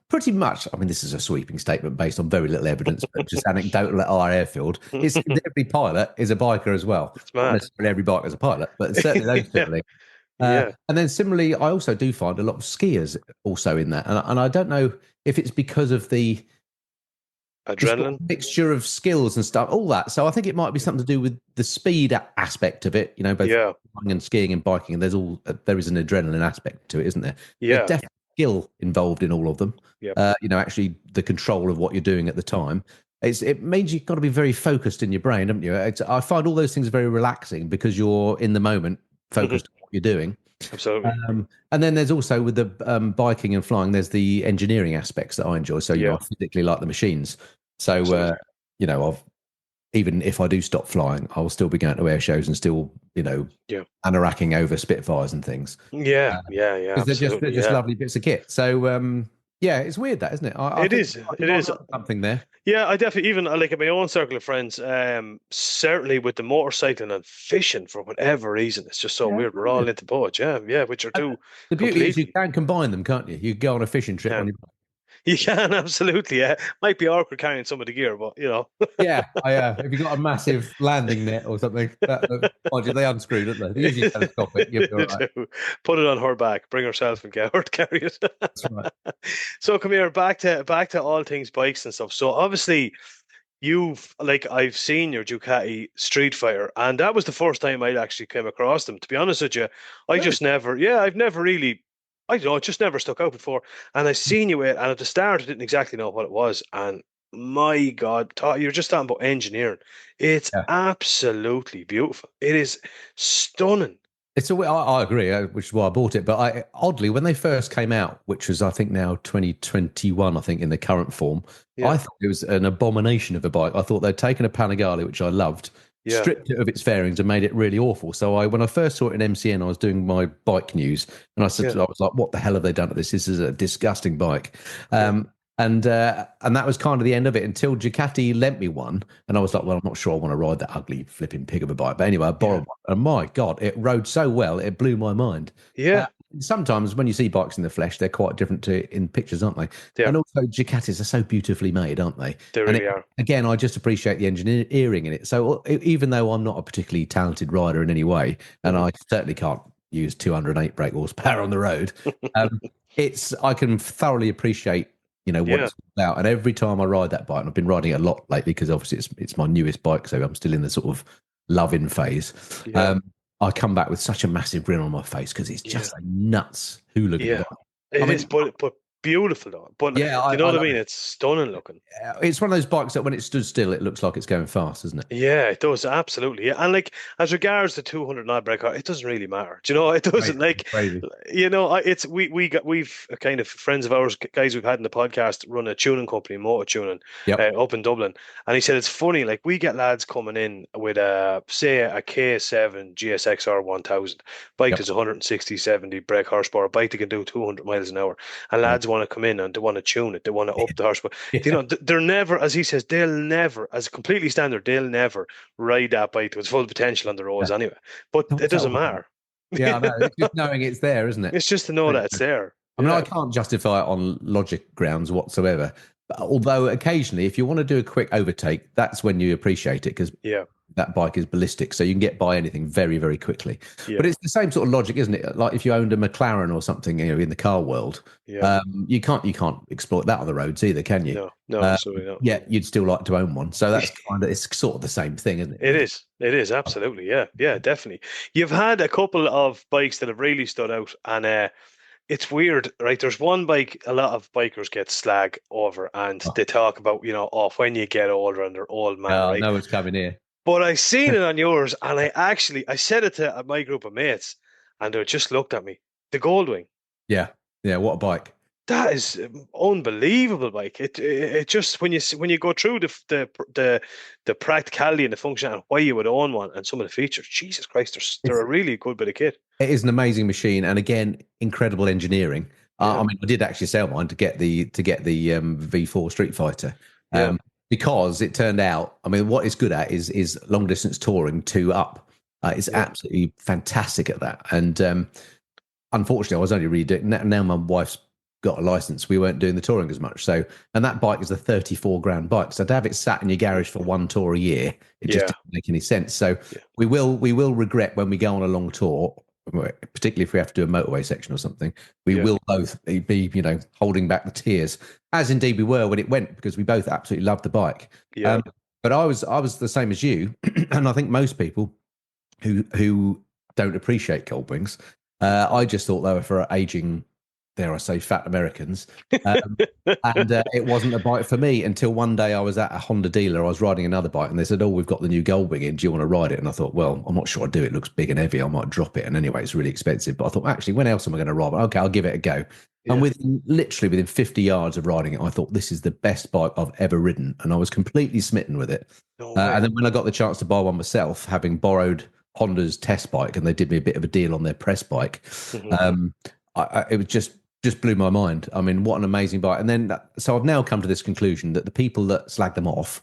pretty much. I mean, this is a sweeping statement based on very little evidence, but just anecdotal at our airfield. It's every pilot is a biker as well. It's Not mad. necessarily every biker's a pilot, but certainly those two. Yeah. And then similarly, I also do find a lot of skiers also in that, and I don't know if it's because of the Adrenaline. mixture of skills and stuff, all that. So I think it might be something to do with the speed aspect of it, both Yeah. flying and skiing and biking. And there is an adrenaline aspect to it, isn't there? Yeah. There's definitely skill involved in all of them. Yep. Actually the control of what you're doing at the time. It means you've got to be very focused in your brain, haven't you? I find all those things very relaxing because you're in the moment, focused on what you're doing. Absolutely. And then there's also with the biking and flying, there's the engineering aspects that I enjoy. So, I physically like the machines. So, even if I do stop flying, I'll still be going to air shows and still, anoracking over Spitfires and things. Yeah. Because they're just lovely bits of kit. So, it's weird that, isn't it? It is. Something there. Yeah, I definitely, even like in my own circle of friends, certainly with the motorcycling and fishing for whatever reason, it's just so weird. We're all into both. Yeah, which are two. The beauty is you can combine them, can't you? You go on a fishing trip on your You can, absolutely. Yeah, might be awkward carrying some of the gear, but if you got a massive landing net or something, they unscrew, don't they? They usually telescopic. Right. Put it on her back, bring herself and get her to carry it. That's right. So come here, back to all things bikes and stuff. So obviously, I've seen your Ducati Street Fighter, and that was the first time I'd actually came across them. To be honest with you, I've never really. I don't know, it just never stuck out before. And I seen you with it, and at the start, I didn't exactly know what it was. And my God, you're just talking about engineering. It's absolutely beautiful. It is stunning. I agree, which is why I bought it. But oddly, when they first came out, which was I think now 2021, I think in the current form, I thought it was an abomination of a bike. I thought they'd taken a Panigale, which I loved, stripped it of its fairings and made it really awful. So when I first saw it in MCN, I was doing my bike news, and I said, I was like, "What the hell have they done to this? This is a disgusting bike." And that was kind of the end of it until Ducati lent me one, and I was like, "Well, I'm not sure I want to ride that ugly flipping pig of a bike." But anyway, I borrowed one, and my God, it rode so well, it blew my mind. Yeah. Sometimes when you see bikes in the flesh, they're quite different to in pictures, aren't they? Yeah. And also Ducatis are so beautifully made, aren't they? They really are. Again, I just appreciate the engineering in it. So even though I'm not a particularly talented rider in any way, and I certainly can't use 208 brake horsepower on the road, I can thoroughly appreciate what it's about. And every time I ride that bike, and I've been riding it a lot lately because obviously it's my newest bike, so I'm still in the sort of loving phase. I come back with such a massive grin on my face because it's just a nuts hooligan. Yeah, it is, but beautiful though. But you know what I mean? It's stunning looking. It's one of those bikes that when it stood still, it looks like it's going fast, doesn't it? Yeah, it does, absolutely. Yeah. And like as regards the 200 odd brake, it doesn't really matter. Do you know? It doesn't we've kind of friends of ours, guys we've had in the podcast, run a tuning company, motor tuning, up in Dublin, and he said it's funny. Like we get lads coming in with say a K7 GSXR 1000 bike that's 160, 70 brake horsepower, bike that can do 200 miles an hour, and lads want to come in and they want to tune it, they want to up the horsepower. They're never, as he says, as completely standard, they'll never ride that bike to its full potential on the roads anyway. But it doesn't matter. Yeah, I know. It's just knowing it's there, isn't it? It's just to know that it's there. I mean, I can't justify it on logic grounds whatsoever. But although occasionally, if you want to do a quick overtake, that's when you appreciate it because that bike is ballistic, so you can get by anything very, very quickly. Yeah. But it's the same sort of logic, isn't it? Like if you owned a McLaren or something, in the car world, you can't exploit that on the roads either, can you? No, absolutely not. Yeah, you'd still like to own one, so that's it's sort of the same thing, isn't it? It is absolutely, yeah, definitely. You've had a couple of bikes that have really stood out, and it's weird, right? There's one bike a lot of bikers get slag over, and Oh. they talk about, when you get older and they're old man, I right? know it's coming here. But I seen it on yours, and I said it to my group of mates, and they just looked at me. The Goldwing. Yeah. Yeah. What a bike. That is unbelievable, Mike. It just when you go through the practicality and the function and why you would own one and some of the features, Jesus Christ, they're a really good bit of kit. It is an amazing machine, and again, incredible engineering. Yeah. I mean, I did actually sell mine to get the V4 Street Fighter, Yeah. because it turned out. I mean, what it's good at is long distance touring 2-up. It's absolutely fantastic at that. And unfortunately, I was only really doing now. My wife's got a license. We weren't doing the touring as much. So, and that bike is a 34 grand bike. So to have it sat in your garage for one tour a year, it just didn't make any sense. So we will regret when we go on a long tour, particularly if we have to do a motorway section or something. We will both be, holding back the tears, as indeed we were when it went, because we both absolutely loved the bike. Yeah. But I was the same as you, and I think most people who don't appreciate Goldwings, I just thought they were for aging, dare I say, fat Americans. And it wasn't a bike for me until one day I was at a Honda dealer. I was riding another bike and they said, "Oh, we've got the new Goldwing in. Do you want to ride it?" And I thought, well, I'm not sure I do. It looks big and heavy. I might drop it. And anyway, it's really expensive. But I thought, actually, when else am I going to ride it? Okay, I'll give it a go. Yeah. And within 50 yards of riding it, I thought, this is the best bike I've ever ridden. And I was completely smitten with it. And then when I got the chance to buy one myself, having borrowed Honda's test bike, and they did me a bit of a deal on their press bike, it was just blew my mind. I mean, what an amazing bike. And then, so I've now come to this conclusion that the people that slag them off,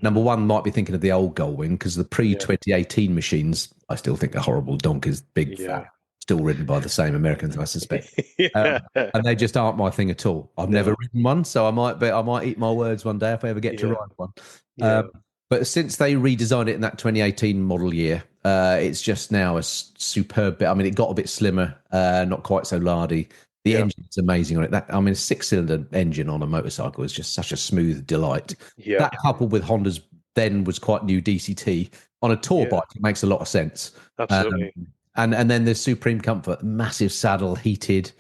number one, might be thinking of the old Goldwing, because the pre-2018 machines, I still think are horrible donkeys, big, fat, still ridden by the same Americans, I suspect. And they just aren't my thing at all. I've never ridden one, so I might eat my words one day if I ever get to ride one. But since they redesigned it in that 2018 model year, it's just now a superb bit. I mean, it got a bit slimmer, not quite so lardy. The engine is amazing on it. A 6-cylinder engine on a motorcycle is just such a smooth delight. Yeah. That coupled with Honda's then was quite new DCT on a tour bike, it makes a lot of sense. Absolutely. And then there's supreme comfort, massive saddle, heated,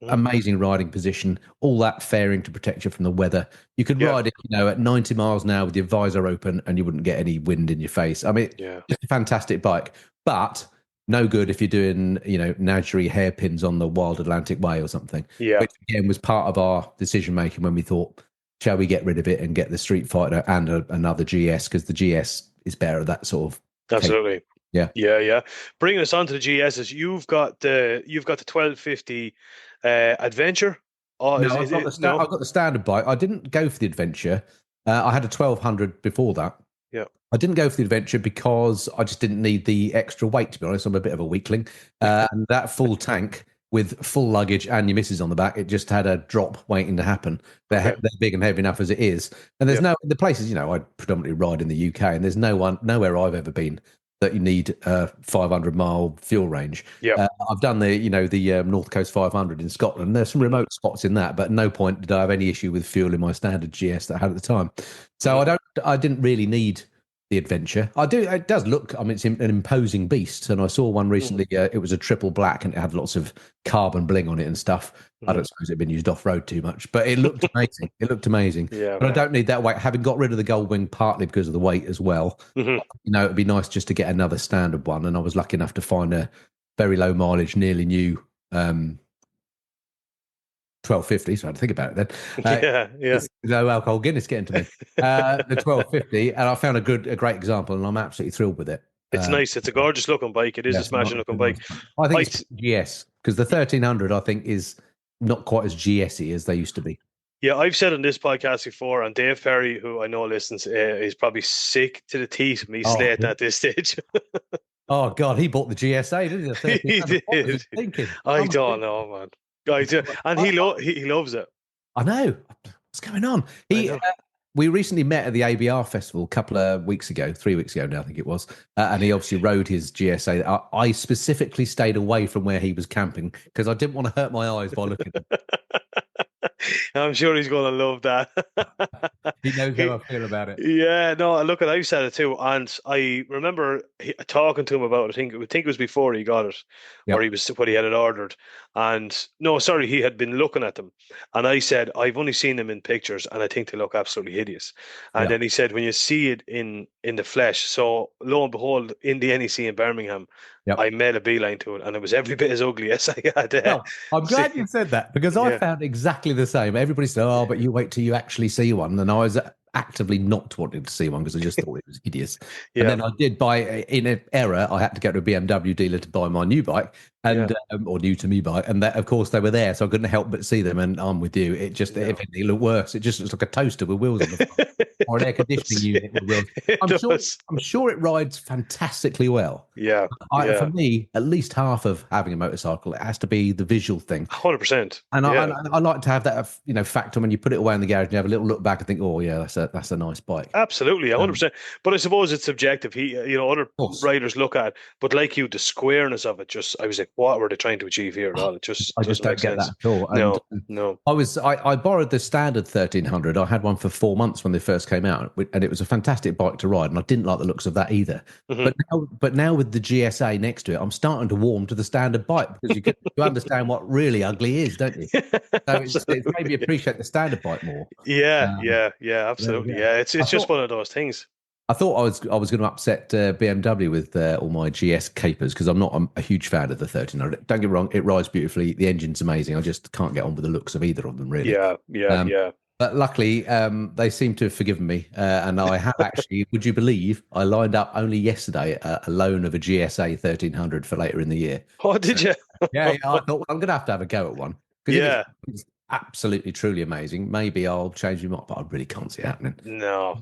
amazing riding position, all that fairing to protect you from the weather. You could ride it, at 90 miles an hour with your visor open and you wouldn't get any wind in your face. I mean, just a fantastic bike, but no good if you're doing, Nadgery hairpins on the Wild Atlantic Way or something. Yeah. Which again was part of our decision making when we thought, shall we get rid of it and get the Street Fighter and another GS, because the GS is better at that sort of. Absolutely. Yeah. Yeah. Bringing us on to the GSs, you've got the 1250 Adventure. I've got the standard bike. I didn't go for the Adventure. I had a 1200 before that. Yeah. I didn't go for the Adventure because I just didn't need the extra weight, to be honest. I'm a bit of a weakling. And that full tank with full luggage and your missus on the back, it just had a drop waiting to happen. They're big and heavy enough as it is. And there's the places, I predominantly ride in the UK, and there's nowhere I've ever been that you need a 500-mile fuel range. Yeah, I've done the North Coast 500 in Scotland. There's some remote spots in that, but at no point did I have any issue with fuel in my standard GS that I had at the time. So I didn't really need the Adventure. I do. It does look. It's an imposing beast, and I saw one recently. It was a triple black, and it had lots of carbon bling on it and stuff. I don't suppose it'd been used off road too much, but it looked amazing. Yeah, but I don't need that weight. Having got rid of the Goldwing partly because of the weight as well. It'd be nice just to get another standard one, and I was lucky enough to find a very low mileage, nearly new 1250. So I had to think about it then. Low alcohol Guinness getting to me. The 1250, and I found a great example, and I'm absolutely thrilled with it. It's nice. It's a gorgeous looking bike. It is a smashing looking bike. I think it's GS, because the 1300 I think is not quite as GS-y as they used to be. Yeah, I've said on this podcast before, and Dave Perry, who I know listens, is probably sick to the teeth of me slating at this stage. Oh God, he bought the GSA, didn't he? He did. What was he thinking? I don't know, man. Guys, and he loves it. I know. What's going on? We recently met at the ABR festival a couple of weeks ago, 3 weeks ago now, I think it was. And he obviously rode his GSA. I specifically stayed away from where he was camping because I didn't want to hurt my eyes by looking at him. I'm sure he's going to love that. He knows how I feel about it. Yeah, no, look, I've said it too, and I remember talking to him about it. I think it was before he got it, or Yep. he was when he had it ordered. And no, sorry, he had been looking at them, and I said I've only seen them in pictures, and I think they look absolutely hideous. And Yeah. then he said when you see it in the flesh, so lo and behold, in the NEC in Birmingham, Yep. I made a beeline to it, and it was every bit as ugly as I had. Well, I'm glad you said that because I Yeah. found exactly the same. Everybody said, "Oh, but you wait till you actually see one," and I was actively not wanting to see one because I just thought it was hideous. Yeah. And then I did buy in an error. I had to go to a BMW dealer to buy my new bike, and or new to me bike, and that, of course, they were there, so I couldn't help but see them. And I'm with you. It just if it looked worse. It just looks like a toaster with wheels on the front, or an air conditioning unit with wheels. I'm sure it rides fantastically well. Yeah. For me, at least half of having a motorcycle, it has to be the visual thing. 100%. And I like to have that, factor when you put it away in the garage and you have a little look back and think, oh yeah, that's a nice bike. Absolutely, 100%. But I suppose it's subjective. Other riders look at, but like you, the squareness of it. I was like, what were they trying to achieve here at all? It just I just don't get that at all. No. I borrowed the standard 1300. I had one for 4 months when they first came out, and it was a fantastic bike to ride. And I didn't like the looks of that either. Mm-hmm. But now with the GSA next to it, I'm starting to warm to the standard bike because you understand what really ugly is, don't you? So it's made me appreciate the standard bike more. Yeah, absolutely. Yeah, it's just one of those things. I thought I was going to upset BMW with all my GS capers because I'm not a huge fan of the 1300. Don't get me wrong, it rides beautifully. The engine's amazing. I just can't get on with the looks of either of them, really. Yeah. But luckily, they seem to have forgiven me. And I have actually, would you believe, I lined up only yesterday a loan of a GSA 1300 for later in the year. Oh, did you? Yeah, I thought, well, I'm going to have a go at one. Yeah. It's absolutely, truly amazing. Maybe I'll change my mind, but I really can't see it happening. No.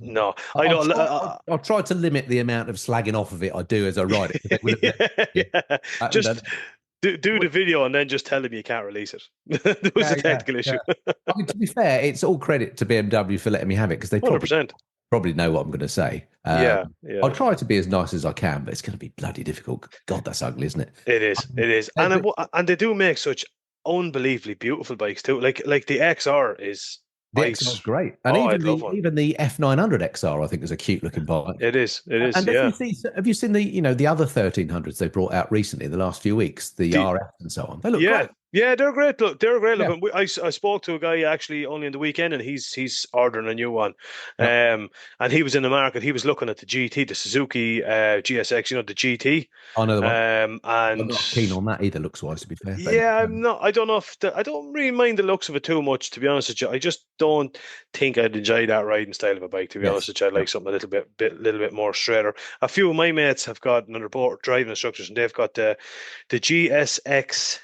I'll try to limit the amount of slagging off of it I do as I ride it. Just do the video and then just tell them you can't release it. There was a technical issue. I mean, to be fair, it's all credit to BMW for letting me have it because they 100%. probably know what I'm going to say. I'll try to be as nice as I can, but it's going to be bloody difficult. God, that's ugly, isn't it? It is. And they do make such unbelievably beautiful bikes too. Like the XR is. The XR is great, and even the F900 XR I think is a cute looking bike. It is. And have you seen the other 1300s they brought out recently, the last few weeks, the RF and so on? They look great. Yeah, they're great. Look, I spoke to a guy actually only on the weekend, and he's ordering a new one. And he was in the market. He was looking at the GT, the Suzuki GSX, the GT. I know the one. And I'm not keen on that either, looks wise, to be fair. I'm not. I don't know I don't really mind the looks of it too much, to be honest with you. I just don't think I'd enjoy that riding style of a bike, to be honest with you. I'd like something a little bit more straighter. A few of my mates have got another driving instructors, and they've got the GSX.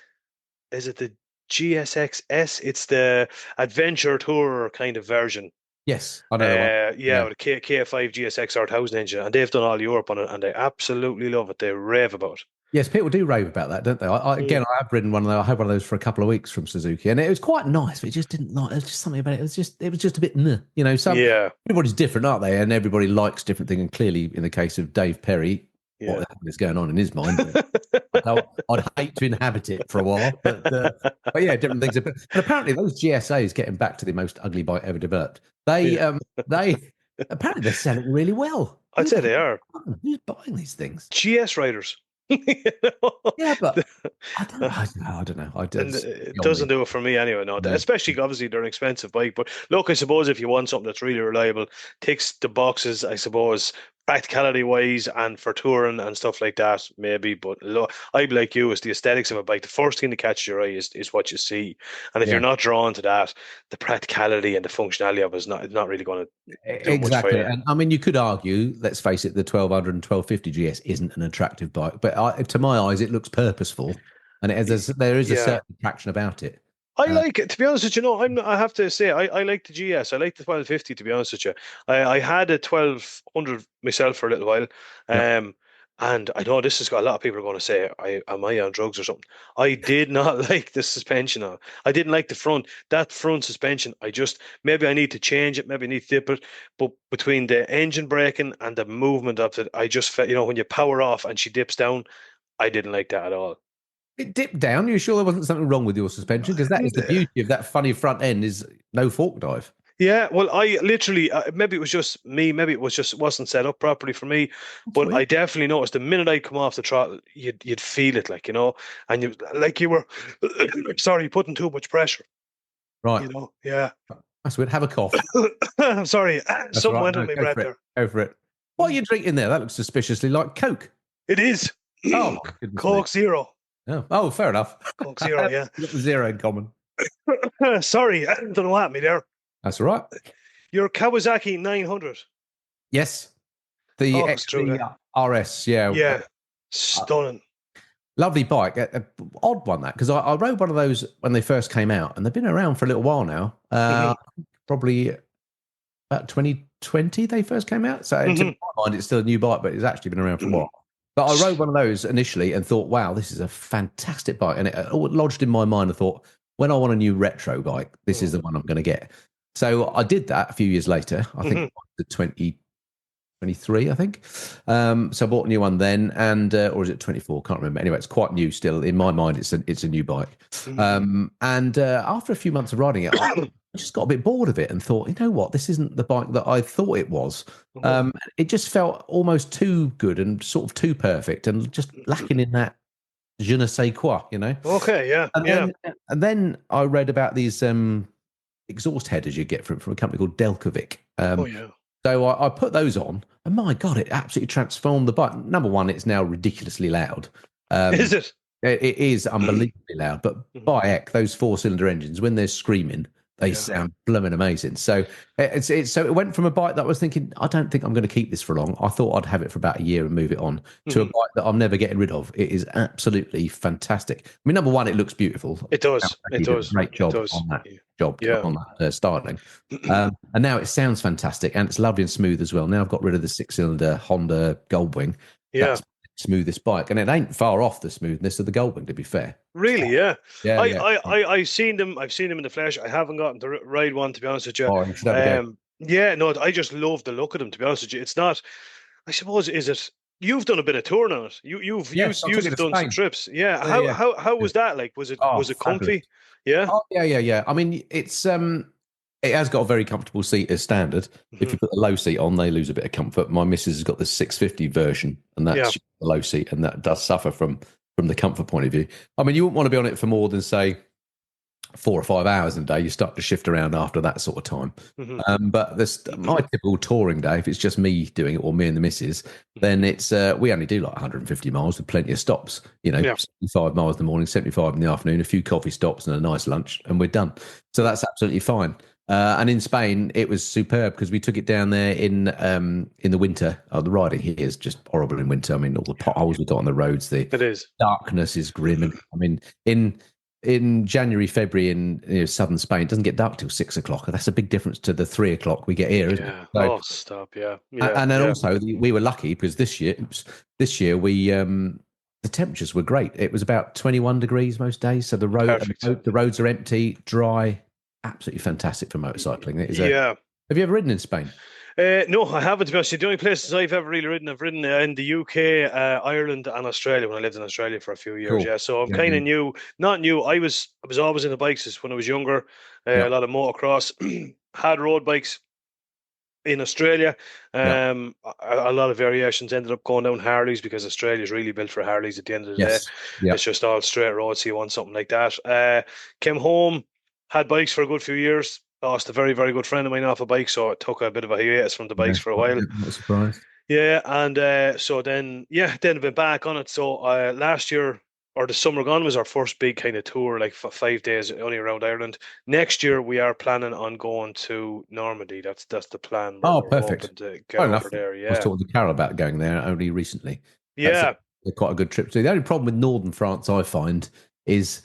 Is it the GSX-S? It's the Adventure Tour kind of version. Yes, I know that one. With a KF5 GSX R1000 engine, and they've done all Europe on it, and they absolutely love it. They rave about it. Yes, people do rave about that, don't they? I have ridden one of those. I had one of those for a couple of weeks from Suzuki, and it was quite nice, but it just didn't like. There's just something about it. It was just a bit, everybody's different, aren't they? And everybody likes different things. And clearly, in the case of Dave Perry, what the hell is going on in his mind? I'd hate to inhabit it for a while, but yeah, different things. But apparently, those GSAs getting back to the most ugly bike ever developed. They apparently they're selling really well. I'd say they are. Who's buying these things? GS riders. Yeah, but I don't know. It doesn't do it for me anyway. No, especially obviously they're an expensive bike. But look, I suppose if you want something that's really reliable, ticks the boxes, I suppose, practicality wise and for touring and stuff like that, maybe. But look, I'd be like you, it's the aesthetics of a bike. The first thing that catches your eye is what you see, and if you're not drawn to that, the practicality and the functionality of it is not really going to do much for you. And I mean, you could argue, let's face it, the 1200 and 1250 GS isn't an attractive bike, but to my eyes, it looks purposeful, and there is a certain attraction about it. I like it, to be honest with you. I have to say, I like the GS. I like the 1250, to be honest with you. I had a 1200 myself for a little while. And I know this has got a lot of people are going to say, am I on drugs or something? I did not like the suspension on it. I didn't like the front. That front suspension, maybe I need to change it, maybe I need to dip it. But between the engine braking and the movement of it, I just felt, when you power off and she dips down, I didn't like that at all. It dipped down. You're sure there wasn't something wrong with your suspension? Because that is the beauty of that funny front end is no fork dive. Yeah, well, I literally maybe it was just me, maybe it was just wasn't set up properly for me, but weird. I definitely noticed the minute I come off the throttle, you'd feel it, like, and you were sorry, putting too much pressure, Right. Yeah. That's weird. Have a cough. I'm sorry, That's something right. went No, on my go breath for it. there. Go for it. What are you drinking there? That looks suspiciously like Coke. It is. Oh, my goodness Coke me. Zero. Oh, fair enough. Coke Zero, yeah. Got the zero in common. Sorry, I don't know what happened me there. That's all right. Your Kawasaki 900. Yes. The Talk us through XV RS, yeah. Yeah, stunning. Lovely bike. Odd one, that, because I rode one of those when they first came out, and they've been around for a little while now. Probably about 2020 they first came out. So to my mind, it's still a new bike, but it's actually been around for a while. But I rode one of those initially and thought, wow, this is a fantastic bike. And it lodged in my mind. I thought, when I want a new retro bike, this is the one I'm going to get. So I did that a few years later. I think it was the 2023, I think. So I bought a new one then, and or is it 24? Can't remember. Anyway, it's quite new still. In my mind, it's a new bike. And after a few months of riding it, I just got a bit bored of it and thought, you know what, this isn't the bike that I thought it was. It just felt almost too good and sort of too perfect, and just lacking in that je ne sais quoi, Okay, yeah. And then I read about these exhaust headers you get from a company called Delkovic. So I put those on, and my God, it absolutely transformed the bike. Number one, it's now ridiculously loud. Is it? It is unbelievably loud. But by heck, those 4-cylinder engines, when they're screaming, they sound blooming amazing. So so it went from a bike that I was thinking, I don't think I'm going to keep this for long. I thought I'd have it for about a year and move it on to a bike that I'm never getting rid of. It is absolutely fantastic. I mean, number one, it looks beautiful. It does. It does. Great job on that on that styling. And now it sounds fantastic, and it's lovely and smooth as well. Now I've got rid of the 6-cylinder Honda Goldwing. Yeah. That's the smoothest bike, and it ain't far off the smoothness of the Goldwing, to be fair. Really, yeah. I've seen them in the flesh. I haven't gotten to ride one, to be honest with you. Oh, you should have a go. Yeah, no, I just love the look of them, to be honest with you. It's not, I suppose, is it? You've done a bit of touring on it. You've done some trips. Yeah. How was that? Like, was it comfy? Yeah. Oh, yeah. I mean, it's it has got a very comfortable seat as standard. If you put the low seat on, they lose a bit of comfort. My missus has got the 650 version, and that's the low seat, and that does suffer from the comfort point of view. I mean, you wouldn't want to be on it for more than, say, 4 or 5 hours a day. You start to shift around after that sort of time. But my typical touring day, if it's just me doing it or me and the missus, then it's we only do like 150 miles with plenty of stops. 75 miles in the morning, 75 in the afternoon, a few coffee stops and a nice lunch, and we're done. So that's absolutely fine. And in Spain, it was superb because we took it down there in the winter. The riding here is just horrible in winter. I mean, all the potholes we've got on the roads, darkness is grim. And I mean, in January, February in southern Spain, it doesn't get dark till 6 o'clock. That's a big difference to the 3 o'clock we get here, isn't it? So, stop, yeah. And then also we were lucky because this year we the temperatures were great. It was about 21 degrees most days, so the roads are empty, dry. Absolutely fantastic for motorcycling. Have you ever ridden in Spain? No, I haven't, to be honest. The only places I've ever really ridden, I've ridden in the UK, Ireland, and Australia when I lived in Australia for a few years. Cool. Yeah, so I'm kind of new. Not new. I was always into bikes when I was younger. A lot of motocross. Had road bikes in Australia. A lot of variations. Ended up going down Harleys because Australia is really built for Harleys at the end of the day. It's just all straight roads. So you want something like that. Came home. Had bikes for a good few years. Lost a very, very good friend of mine off a bike, so it took a bit of a hiatus from the bikes for a while. Not surprised. Yeah, and so then I've been back on it. So last year, or the summer gone, was our first big kind of tour, like 5 days only around Ireland. Next year, we are planning on going to Normandy. That's the plan. Oh, perfect. To get over there. Yeah, I was talking to Carol about going there only recently. Yeah, quite a good trip. So the only problem with northern France, I find, is,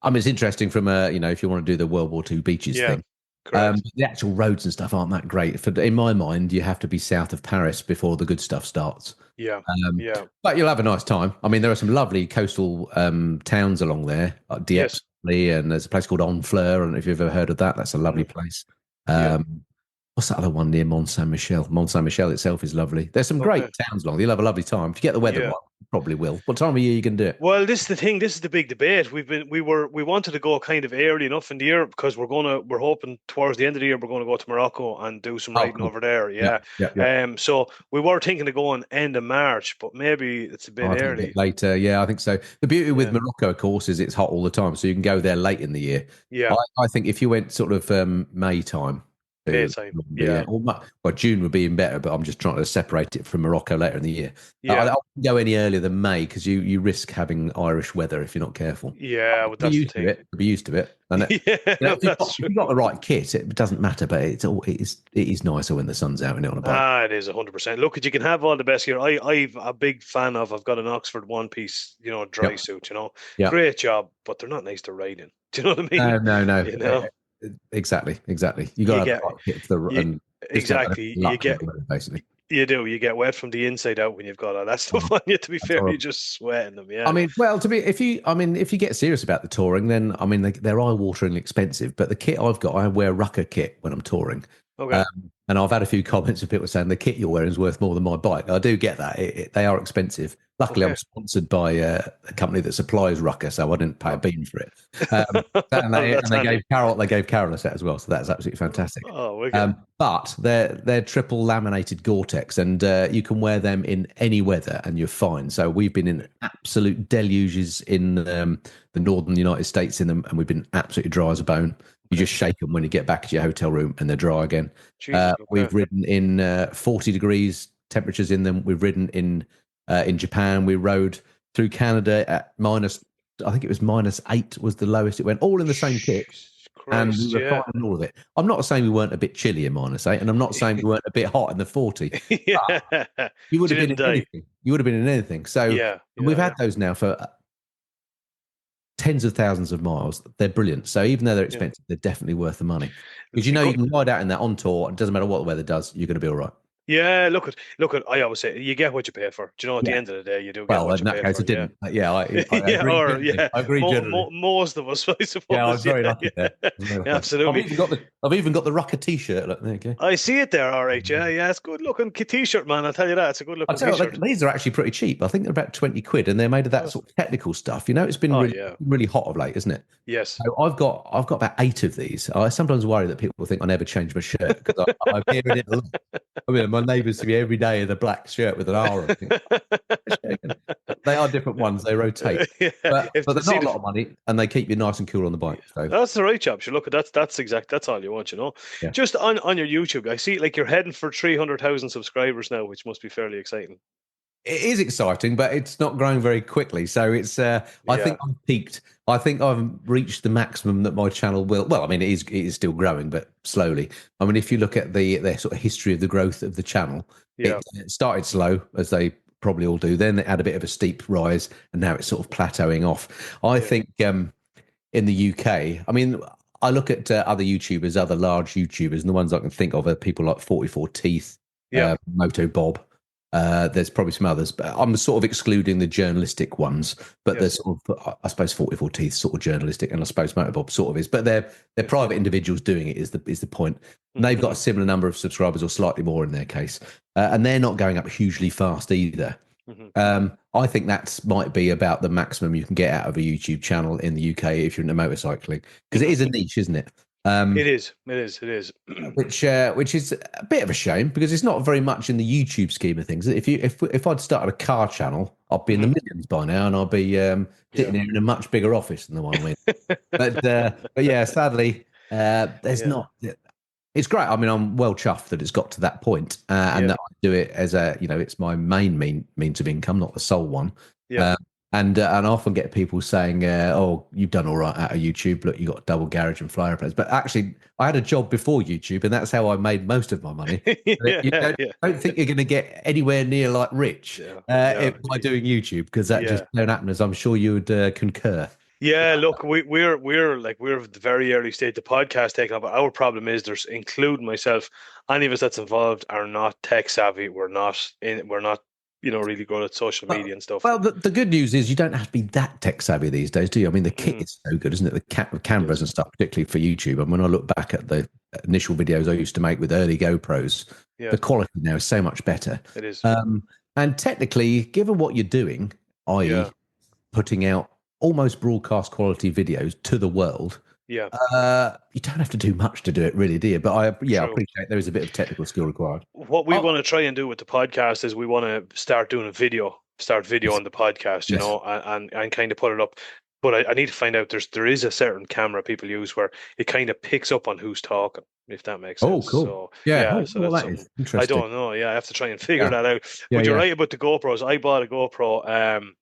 I mean, it's interesting from if you want to do the World War II beaches thing. The actual roads and stuff aren't that great. In my mind, you have to be south of Paris before the good stuff starts. But you'll have a nice time. I mean, there are some lovely coastal towns along there, like Dieppe, and there's a place called Honfleur. I don't know if you've ever heard of that. That's a lovely place. What's that other one near Mont Saint Michel? Mont Saint Michel itself is lovely. There's some great towns along there. You'll have a lovely time if you get the weather right. probably will. What time of year are you going to do it? Well, this is the thing. This is the big debate. We wanted to go kind of early enough in the year because we're hoping towards the end of the year we're going to go to Morocco and do some riding cool. over there. Yeah. So we were thinking of going end of March, but maybe it's a bit I think early. a bit later. Yeah, I think so. The beauty with Morocco, of course, is it's hot all the time, so you can go there late in the year. Yeah. I think if you went sort of May time. Daytime, yeah. Well, June would be even better, but I'm just trying to separate it from Morocco later in the year. Yeah. I wouldn't go any earlier than May because you risk having Irish weather if you're not careful. Yeah, well, that's the thing. Be used to it. And if you've got the right kit, it doesn't matter. But it is nicer when the sun's out and on a bike. It is 100%. Look, you can have all the best gear. I'm a big fan of. I've got an Oxford one piece, dry suit. Great job, but they're not nice to ride in. Do you know what I mean? No. Exactly. You got to have the right kit for exactly. Basically. You do. You get wet from the inside out when you've got all that stuff on you. To be fair, you're just sweating them. Yeah. I mean, if you get serious about the touring, then they're eye-wateringly expensive. But the kit I've got, I wear rucker kit when I'm touring. Okay. And I've had a few comments of people saying the kit you're wearing is worth more than my bike. I do get that. They are expensive. Luckily, I'm sponsored by a company that supplies rucker, so I didn't pay a bean for it. And they gave Carol a set as well, so that's absolutely fantastic. Oh, but they're triple laminated Gore-Tex, and you can wear them in any weather, and you're fine. So we've been in absolute deluges in the northern United States in them, and we've been absolutely dry as a bone. You just shake them when you get back to your hotel room, and they're dry again. We've ridden in 40 degrees temperatures in them. We've ridden in Japan. We rode through Canada at I think it was -8 was the lowest it went, all in the same kit. And we were fine in all of it. I'm not saying we weren't a bit chilly in -8, and I'm not saying we weren't a bit hot in the 40. You would have been in anything. You would have been in anything. So we've had those now for tens of thousands of miles. They're brilliant. So even though they're expensive, they're definitely worth the money. Because you can ride out in that on tour. It doesn't matter what the weather does. You're going to be all right. Yeah, look at. I always say you get what you pay for. Do you know? At the end of the day, you do. Get what you pay for. Well, in that case, I didn't. I agree. Most of us, I suppose. Yeah, I was very lucky there. Absolutely. I've even got the rucker T-shirt. Look, there you go. I see it there. All right, yeah, it's good looking T-shirt, man. I'll tell you that. It's a good looking T-shirt. These are actually pretty cheap. I think they're about 20 quid, and they're made of that sort of technical stuff. It's been really hot of late, isn't it? Yes. So I've got about 8 of these. I sometimes worry that people think I never change my shirt because I'm hearing it a lot. My neighbours see me every day in a black shirt with an R on it. They are different ones. They rotate. But they're not a lot of money, and they keep you nice and cool on the bike. So. That's the right job. Look, that's all you want, Yeah. Just on your YouTube, I see you're heading for 300,000 subscribers now, which must be fairly exciting. It is exciting, but it's not growing very quickly. So it's. I think I've peaked. I think I've reached the maximum that my channel will. Well, it is still growing, but slowly. If you look at the sort of history of the growth of the channel, it started slow, as they probably all do. Then it had a bit of a steep rise, and now it's sort of plateauing off. I think in the UK, I look at other YouTubers, other large YouTubers, and the ones I can think of are people like 44 Teeth, Moto Bob. There's probably some others, but I'm sort of excluding the journalistic ones. But there's sort of, I suppose, 44 Teeth sort of journalistic, and I suppose Motorbob sort of is. But they're private individuals doing it is the point. And they've got a similar number of subscribers, or slightly more in their case, and they're not going up hugely fast either. I think that might be about the maximum you can get out of a YouTube channel in the UK if you're into motorcycling, because it is a niche, isn't it? It is. Which is a bit of a shame because it's not very much in the YouTube scheme of things. If I'd started a car channel, I'd be in the millions by now, and I'd be sitting here in a much bigger office than the one I'm in. But yeah, sadly, there's not. It's great. I'm well chuffed that it's got to that point, and that I do it as it's my main means of income, not the sole one. Yeah. And I often get people saying, "Oh, you've done all right out of YouTube. Look, you got double garage and flyer planes." But actually, I had a job before YouTube, and that's how I made most of my money. Don't think you're going to get anywhere near like rich by doing YouTube, because that just don't happen. As I'm sure you would concur. Yeah, look, we're at the very early stage. The podcast taking up. Our problem is including myself. Any of us that's involved are not tech savvy. We're not really good at social media and stuff. Well, the good news is you don't have to be that tech savvy these days, do you? The kit is so good, isn't it? The cameras and stuff, particularly for YouTube. And when I look back at the initial videos I used to make with early GoPros, the quality now is so much better. It is. And technically, given what you're doing, i.e., Yeah. putting out almost broadcast quality videos to the world. Yeah. You don't have to do much to do it, really, do you? But I True. appreciate there is a bit of technical skill required. What we want to try and do with the podcast is we want to start doing start video on the podcast, you Yes. know, and kind of put it up. But I need to find out there is a certain camera people use where it kind of picks up on who's talking, if that makes sense. Oh, cool. So, Yeah. so Well, that's that is something. interesting. I don't know. Yeah, I have to try and figure that out. Yeah, But you're yeah. right about the GoPros. I bought a GoPro.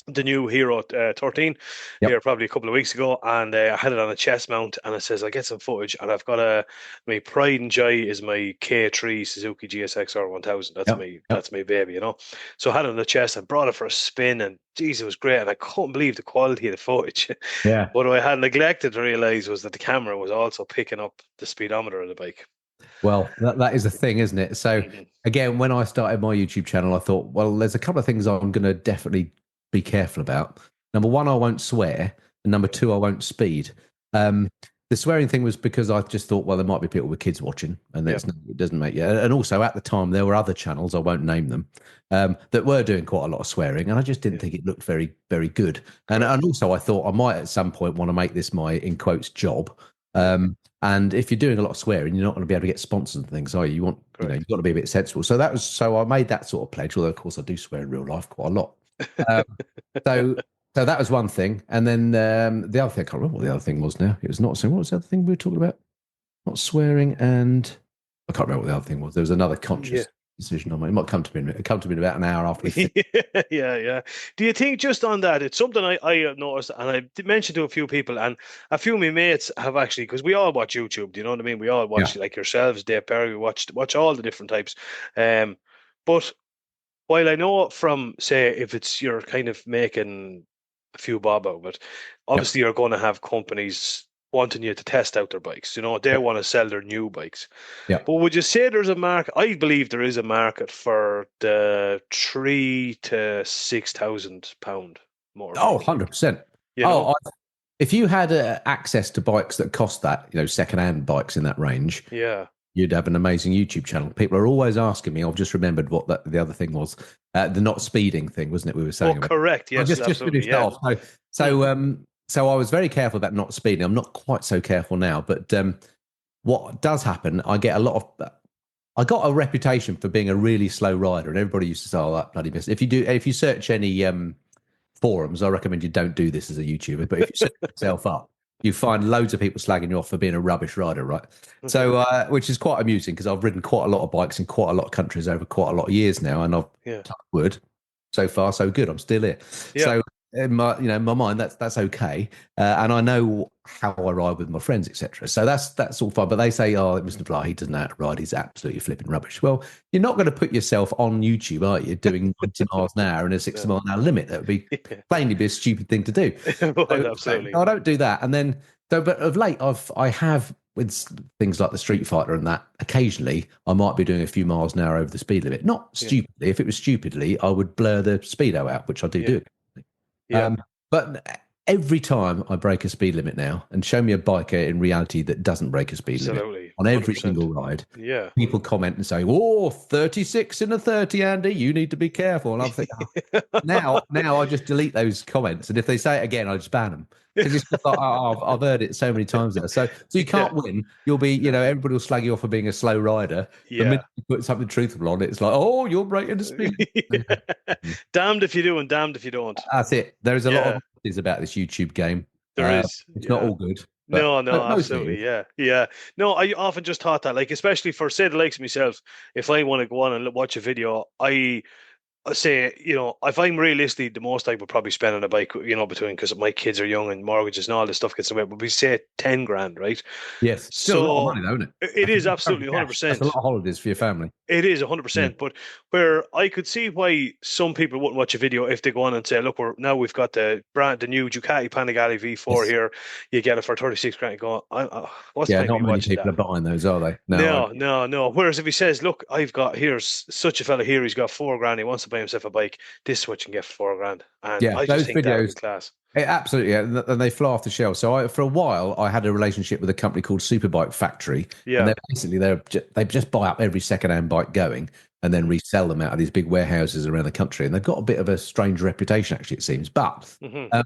The new Hero 13 here probably a couple of weeks ago, and I had it on a chest mount, and it says I get some footage, and I've got my pride and joy is my K3 Suzuki GSX-R 1000. That's my baby, you know. So I had it on the chest and brought it for a spin, and geez, it was great, and I couldn't believe the quality of the footage. Yeah. What I had neglected to realize was that the camera was also picking up the speedometer of the bike. Well, that is a thing, isn't it? So again, when I started my YouTube channel, I thought, well, there's a couple of things I'm going to definitely be careful about. Number one, I won't swear, and number two, I won't speed. The swearing thing was because I just thought, well, there might be people with kids watching, and it doesn't make you. And also at the time, there were other channels, I won't name them, that were doing quite a lot of swearing, and I just didn't think it looked very, very good. And also, I thought I might at some point want to make this my, in quotes, job. And if you're doing a lot of swearing, you're not going to be able to get sponsors and things, are you? You've got to be a bit sensible. So I made that sort of pledge. Although of course I do swear in real life quite a lot. So that was one thing, and then the other thing, I can't remember what the other thing was now. It was not saying, what was the other thing we were talking about? Not swearing, and I can't remember what the other thing was. There was another conscious decision on it. It might come to me. It come to me in about an hour after. Yeah. Do you think just on that, it's something I noticed, and I mentioned to a few people, and a few of my mates have actually, because we all watch YouTube. Do you know what I mean? We all watch like yourselves, Dave Perry. We watch all the different types. But while I know from, say, if it's you're kind of making a few bob out of it, obviously you're going to have companies wanting you to test out their bikes. You know, they want to sell their new bikes. Yeah. But would you say there's a market? I believe there is a market for the £3,000 to £6,000 more. Oh, 100%. If you had access to bikes that cost that, second-hand bikes in that range, you'd have an amazing YouTube channel. People are always asking me. I've just remembered what the other thing was. The not speeding thing, wasn't it? We were saying. Oh, correct. Yes, I just finished that off. So I was very careful about not speeding. I'm not quite so careful now. But what does happen, I got a reputation for being a really slow rider, and everybody used to say, "Oh, that bloody miss." If you search any forums, I recommend you don't do this as a YouTuber. But if you set yourself up, you find loads of people slagging you off for being a rubbish rider, right? So, which is quite amusing because I've ridden quite a lot of bikes in quite a lot of countries over quite a lot of years now, and I've touched wood. So far, so good. I'm still here. Yeah. So, in my mind, that's okay, and I know how I ride with my friends, etc. So that's all fine. But they say, "Oh, Mr. Blah, he doesn't know how to ride. He's absolutely flipping rubbish." Well, you're not going to put yourself on YouTube, are you? Doing 90 miles an hour and a 60 mile an hour limit. That would be plainly be a stupid thing to do. Absolutely. So I don't do that. And then, but of late, I have with things like the Street Fighter and that. Occasionally, I might be doing a few miles an hour over the speed limit. Not stupidly. If it was stupidly, I would blur the speedo out, which I do. Yeah. But every time I break a speed limit now, and show me a biker in reality that doesn't break a speed limit on every 100%. Single ride, people comment and say, "Oh, 36 in a 30, Andy, you need to be careful." And I'm thinking, now I just delete those comments, and if they say it again, I just ban them. Because it's just like, I've heard it so many times now. So you can't win. You'll be, everybody will slag you off for being a slow rider. The minute you put something truthful on it, it's like, "Oh, you're breaking the speed." Damned if you do and damned if you don't. That's it. There's a lot of things about this YouTube game. There is. It's not all good. No, absolutely. Yeah. No, I often just thought that, like, especially for, say, the likes of myself, if I want to go on and watch a video, I say, if I'm realistically, the most I would probably spend on a bike, between, because my kids are young and mortgages and all this stuff gets away, but we say 10 grand, right? Yes. Still a lot of money, though, isn't it? It is absolutely 100%. That's a lot of holidays for your family. It is 100%. But where I could see why some people wouldn't watch a video if they go on and say, "Look, we've got the new Ducati Panigale V4 here. You get it for 36 grand." You go, what's the point not of many watching people that? are buying those, are they? No. Whereas if he says, "Look, here's such a fella here. He's got 4 grand. He wants to buy himself a bike. This is what you can get for 4 grand." And I just think that would be class. Absolutely, and they fly off the shelf. So for a while, I had a relationship with a company called Superbike Factory. Yeah, and they just buy up every second-hand bike going, and then resell them out of these big warehouses around the country. And they've got a bit of a strange reputation, actually, it seems. But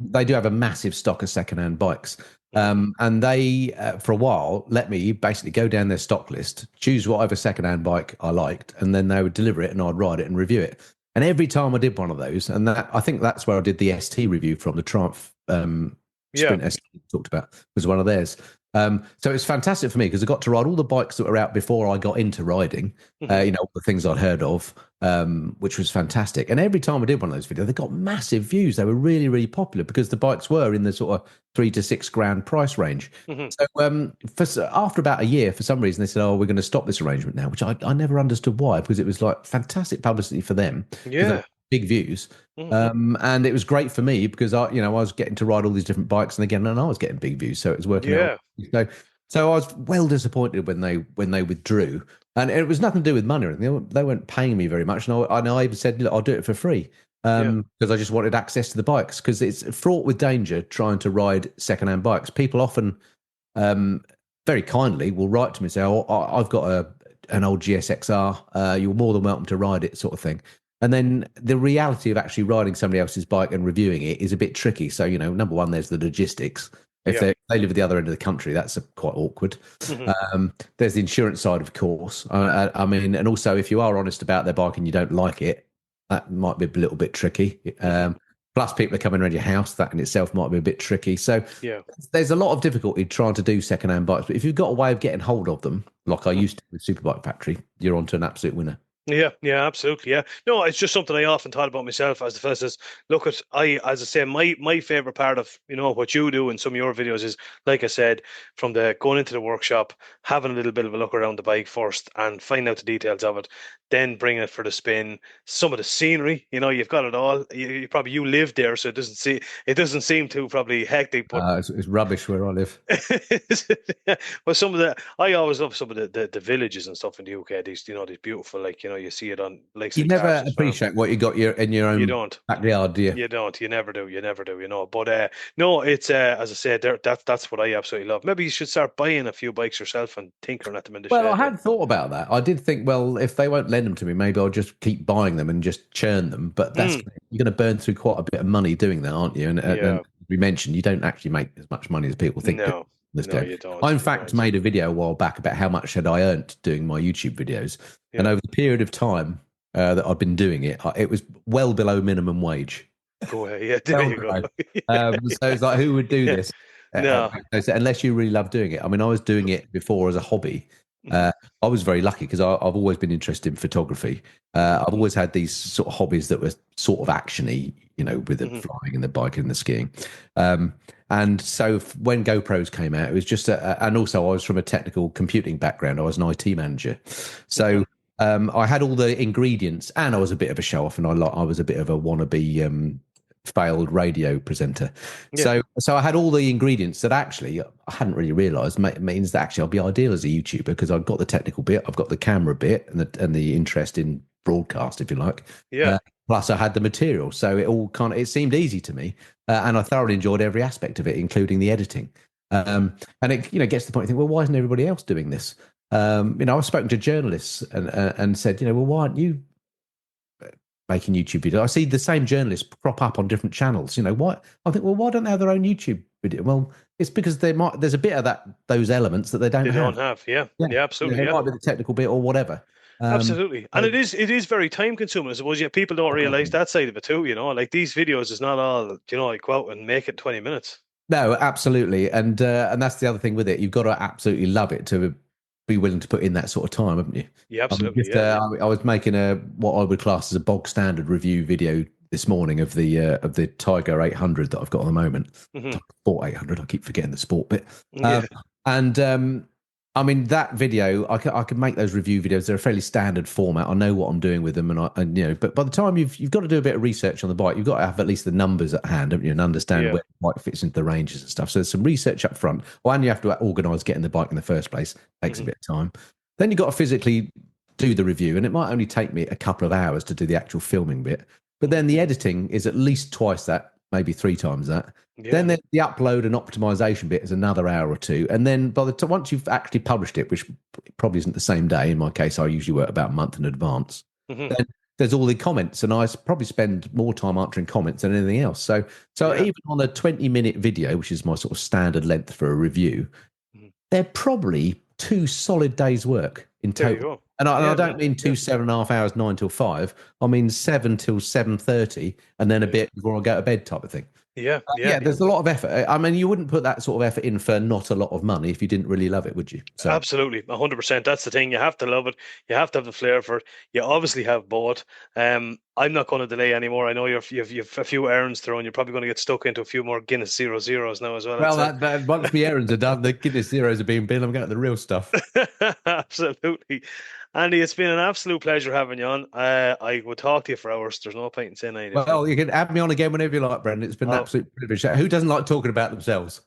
they do have a massive stock of second-hand bikes. And they, for a while, let me basically go down their stock list, choose whatever second-hand bike I liked, and then they would deliver it and I'd ride it and review it. And every time I did one of those, and that, I think that's where I did the ST review from, the Triumph Sprint ST talked about, was one of theirs. So it's fantastic for me because I got to ride all the bikes that were out before I got into riding, all the things I'd heard of, which was fantastic. And every time I did one of those videos, they got massive views. They were really, really popular because the bikes were in the sort of $3,000 to $6,000 price range. So after about a year, for some reason, they said, we're going to stop this arrangement now, which I never understood why, because it was like fantastic publicity for them. Yeah. Big views. And it was great for me because I was getting to ride all these different bikes, and again, and I was getting big views, so it was working out. So I was well disappointed when they withdrew, and it was nothing to do with money or anything. They weren't paying me very much, and I even said, look, I'll do it for free because I just wanted access to the bikes, because it's fraught with danger trying to ride secondhand bikes. People often very kindly will write to me and say, I've got an old GSXR, you're more than welcome to ride it, sort of thing. And then the reality of actually riding somebody else's bike and reviewing it is a bit tricky. So, number one, there's the logistics. If they live at the other end of the country, that's quite awkward. There's the insurance side, of course. I mean, and also if you are honest about their bike and you don't like it, that might be a little bit tricky. Plus people are coming around your house, that in itself might be a bit tricky. So there's a lot of difficulty trying to do second-hand bikes. But if you've got a way of getting hold of them, like I used to with Superbike Factory, you're onto an absolute winner. Yeah, absolutely. Yeah, no, it's just something I often thought about myself. As the first says, as I say, my favorite part of what you do in some of your videos is, like I said, from the going into the workshop, having a little bit of a look around the bike first, and find out the details of it, then bring it for the spin. Some of the scenery, you've got it all. You live there, so it doesn't seem too probably hectic. But it's rubbish where I live. Well, I always love some of the villages and stuff in the UK. These these beautiful, you see it on lakes. You never appreciate what you got in your own backyard, do you? You don't. You never do. But no, it's as I said, that's what I absolutely love. Maybe you should start buying a few bikes yourself and tinkering at them in the shed. Well, I had thought about that. I did think, well, if they won't lend them to me, maybe I'll just keep buying them and just churn them. But you're going to burn through quite a bit of money doing that, aren't you? And we mentioned you don't actually make as much money as people think. No, you don't. I, in fact, made a video a while back about how much had I earned doing my YouTube videos. And over the period of time that I'd been doing it, it was well below minimum wage. Go ahead. Yeah, there you go. So it's like, who would do this? No. Unless you really love doing it. I mean, I was doing it before as a hobby. I was very lucky because I've always been interested in photography. I've always had these sort of hobbies that were sort of actiony, with the flying and the biking and the skiing. And so when GoPros came out, it was just, and also I was from a technical computing background. I was an IT manager. So I had all the ingredients, and I was a bit of a show off, and I was a bit of a wannabe failed radio presenter. So I had all the ingredients that actually I hadn't really realised means that actually I'll be ideal as a YouTuber, because I've got the technical bit, I've got the camera bit, and the interest in broadcast, if you like. Plus I had the material, so it all it seemed easy to me, and I thoroughly enjoyed every aspect of it, including the editing. And it gets to the point you think, well, why isn't everybody else doing this? I've spoken to journalists and said, well, why aren't you making YouTube videos? I see the same journalists crop up on different channels. Why? I think, well, why don't they have their own YouTube video? Well, it's because there's a bit of those elements that they don't have. Yeah, absolutely. It might be the technical bit or whatever. Absolutely. And it is very time consuming, I suppose. People don't realize that side of it too, like these videos is not all, like go out and make it 20 minutes. No, absolutely. And that's the other thing with it. You've got to absolutely love it to be willing to put in that sort of time, haven't you? Yeah, absolutely. I was making what I would class as a bog standard review video this morning of the Tiger 800 that I've got at the moment. Sport 800. I keep forgetting the sport bit. I mean, that video, I can make those review videos. They're a fairly standard format. I know what I'm doing with them, but by the time you've got to do a bit of research on the bike, you've got to have at least the numbers at hand, haven't you, and understand where the bike fits into the ranges and stuff. So there's some research up front. And you have to organise getting the bike in the first place. Takes a bit of time. Then you've got to physically do the review, and it might only take me a couple of hours to do the actual filming bit. But then the editing is at least twice that, maybe 3 times that. Then the upload and optimization bit is another hour or 2. And then by the time, once you've actually published it, which probably isn't the same day, in my case, I usually work about a month in advance. Mhm. then there's all the comments, and I probably spend more time answering comments than anything else. So even on a 20-minute video, which is my sort of standard length for a review, Mhm. they're probably 2 solid days' work in There you total. go. And I Yeah, don't man. mean 2 7.5 hours, 9 till 5. I mean 7 till 7:30, and then a bit before I go to bed, type of thing. Yeah. There's a lot of effort. I mean, you wouldn't put that sort of effort in for not a lot of money if you didn't really love it, would you? So Absolutely, 100%. That's the thing. You have to love it. You have to have the flair for it. You obviously have both. I'm not going to delay anymore. I know you've a few errands to run. You're probably going to get stuck into a few more Guinness 0-0s now as well. well, that once the errands are done, the Guinness zeros are being billed. I'm getting the real stuff. Absolutely. Andy, it's been an absolute pleasure having you on. I would talk to you for hours. There's no point in saying anything. Well, you can have me on again whenever you like, Brendan. It's been an absolute privilege. Who doesn't like talking about themselves?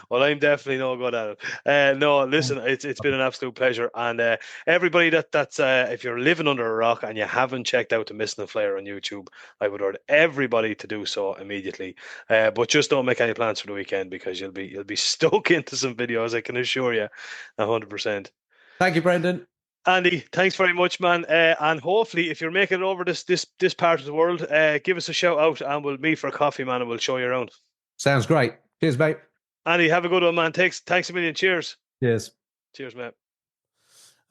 Well, I'm definitely no good at it. No, listen, it's been an absolute pleasure, and everybody that's if you're living under a rock and you haven't checked out the Missenden Flyer on YouTube, I would urge everybody to do so immediately. But just don't make any plans for the weekend, because you'll be stuck into some videos. I can assure you, 100%. Thank you, Brendan. Andy, thanks very much, man. And hopefully, if you're making it over this part of the world, give us a shout out, and we'll meet for a coffee, man, and we'll show you around. Sounds great. Cheers, mate. Andy, have a good one, man. Thanks a million. Cheers. Cheers. Cheers, mate.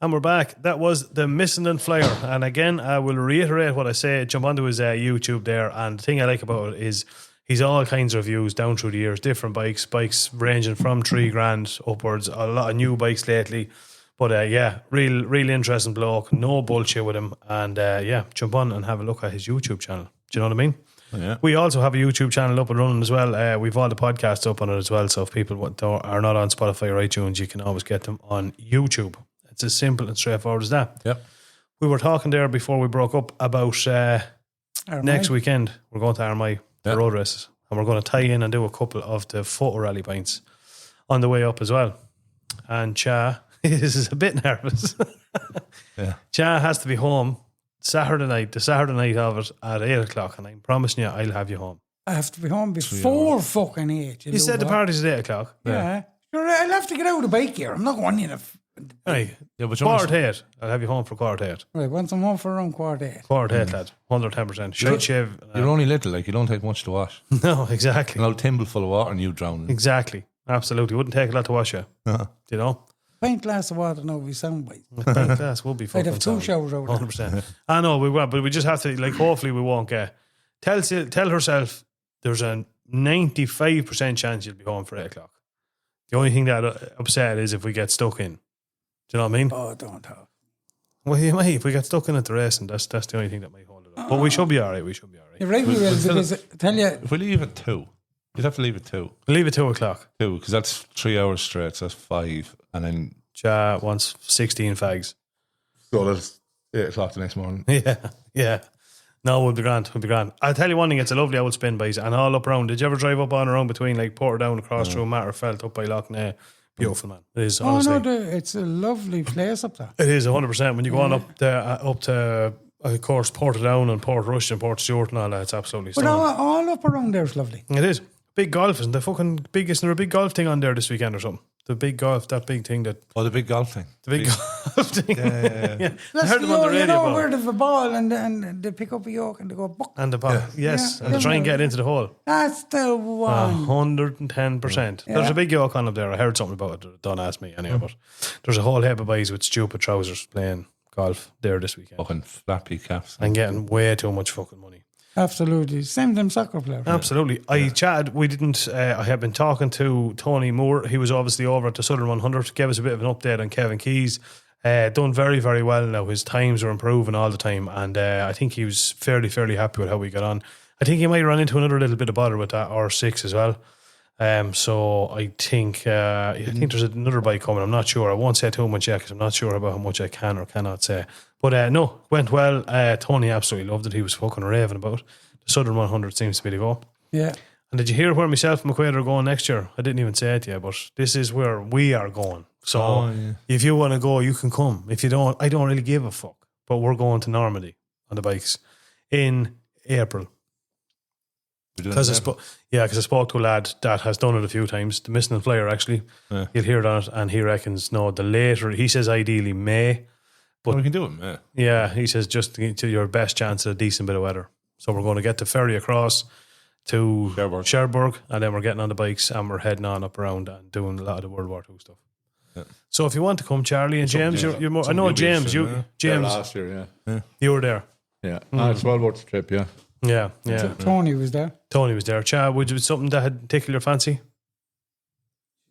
And we're back. That was the Missenden Flyer. And again, I will reiterate what I say. Jump onto his YouTube there. And the thing I like about it is he's all kinds of reviews down through the years, different bikes ranging from $3,000 upwards. A lot of new bikes lately. But real interesting bloke. No bullshit with him. And jump on and have a look at his YouTube channel. Do you know what I mean? Oh, yeah. We also have a YouTube channel up and running as well. We've all the podcasts up on it as well. So if people are not on Spotify or iTunes, you can always get them on YouTube. It's as simple and straightforward as that. Yep. We were talking there before we broke up about next weekend. We're going to Armagh, the road races. And we're going to tie in and do a couple of the photo rally pints on the way up as well. And Cha is a bit nervous. Cha has to be home the Saturday night of it at 8 o'clock, and I'm promising you I'll have you home. I have to be home before fucking 8. You said the party's at 8 o'clock. Yeah. Sure, I'll have to get out of the bike here. I'm not going in a... Right. Yeah, but Quarter to 8. I'll have you home for quarter to 8. Right, once I'm home for around quarter to 8. Quarter to 8, lad. 110%. Shite shave. you're only little, like you don't take much to wash. No, exactly. An old thimble full of water and you drown. Exactly. Absolutely. Wouldn't take a lot to wash you. Uh-huh. You know? Pint glass of water now we sound bite. Pint glass will be fucking I'd have 2 solid. showers out there. 100%. I know we will, but we just have to, like, hopefully we won't get. Tell herself there's a 95% chance you'll be home for 8 o'clock. The only thing that upset is if we get stuck in. Do you know what I mean? Oh, don't talk. Well, you might. If we get stuck in at the race, and that's the only thing that might hold it up. But we should be all right. You're right, we will, because I tell you... If we leave at 2, you'd have to leave at 2. We'll leave at 2 o'clock. 2, because that's 3 hours straight, so that's 5. And then... Cha wants 16 fags. So that's 8 o'clock the next morning. Yeah. No, we'll be grand. I'll tell you one thing, it's a lovely old spin, boys, and all up around. Did you ever drive up on around between, like, Portadown across through Matterfeld up by Lough Neagh? Beautiful, man. It is, honestly. Oh, no, it's a lovely place up there. It is 100%. When you go on up to, of course, Portadown and Port Rush and Port Stewart and all that, it's absolutely But stunning. all up around there is lovely. It is. Big golf, isn't there? Fucking big, isn't there a big golf thing on there this weekend or something? The big golf, that big thing that... Oh, the big golf thing. The big golf thing. Yeah. I That's heard them on the radio. you know, about where it. they have a ball and they pick up a yoke and they go, buck. And the ball. Yes. Yeah. And they try and get into the hole. That's the one. 110%. There's a big yoke on up there. I heard something about it. Don't ask me anyway, but there's a whole heap of boys with stupid trousers playing golf there this weekend. Fucking flappy caps. And getting way too much fucking money. Absolutely. Same them soccer players. Absolutely. I chatted, we didn't, I had been talking to Tony Moore. He was obviously over at the Southern 100. Gave us a bit of an update on Kevin Keys. Done very, very well now. His times are improving all the time. And I think he was fairly happy with how we got on. I think he might run into another little bit of bother with that R6 as well. So I think there's another bike coming. I'm not sure. I won't say too much yet because I'm not sure about how much I can or cannot say. But no, went well. Tony absolutely loved it. He was fucking raving about it. The Southern 100 seems to be the go. Yeah. And did you hear where myself and McQuaid are going next year? I didn't even say it yet, but this is where we are going. So if you want to go, you can come. If you don't, I don't really give a fuck. But we're going to Normandy on the bikes in April. Because I spoke to a lad that has done it a few times, the Missenden Flyer actually. You'll hear it on it, and he reckons, no, the later, he says ideally May, But we can do it, man. Yeah, he says just to your best chance at a decent bit of weather. So we're going to get the ferry across to Cherbourg, and then we're getting on the bikes and we're heading on up around and doing a lot of the World War II stuff. Yeah. So if you want to come, Charlie and James, you're more. I know James. James last year, you were there. Yeah, it's well worth the trip. Yeah. Tony was there. Tony was there. Chad, would it be something that had tickled your fancy?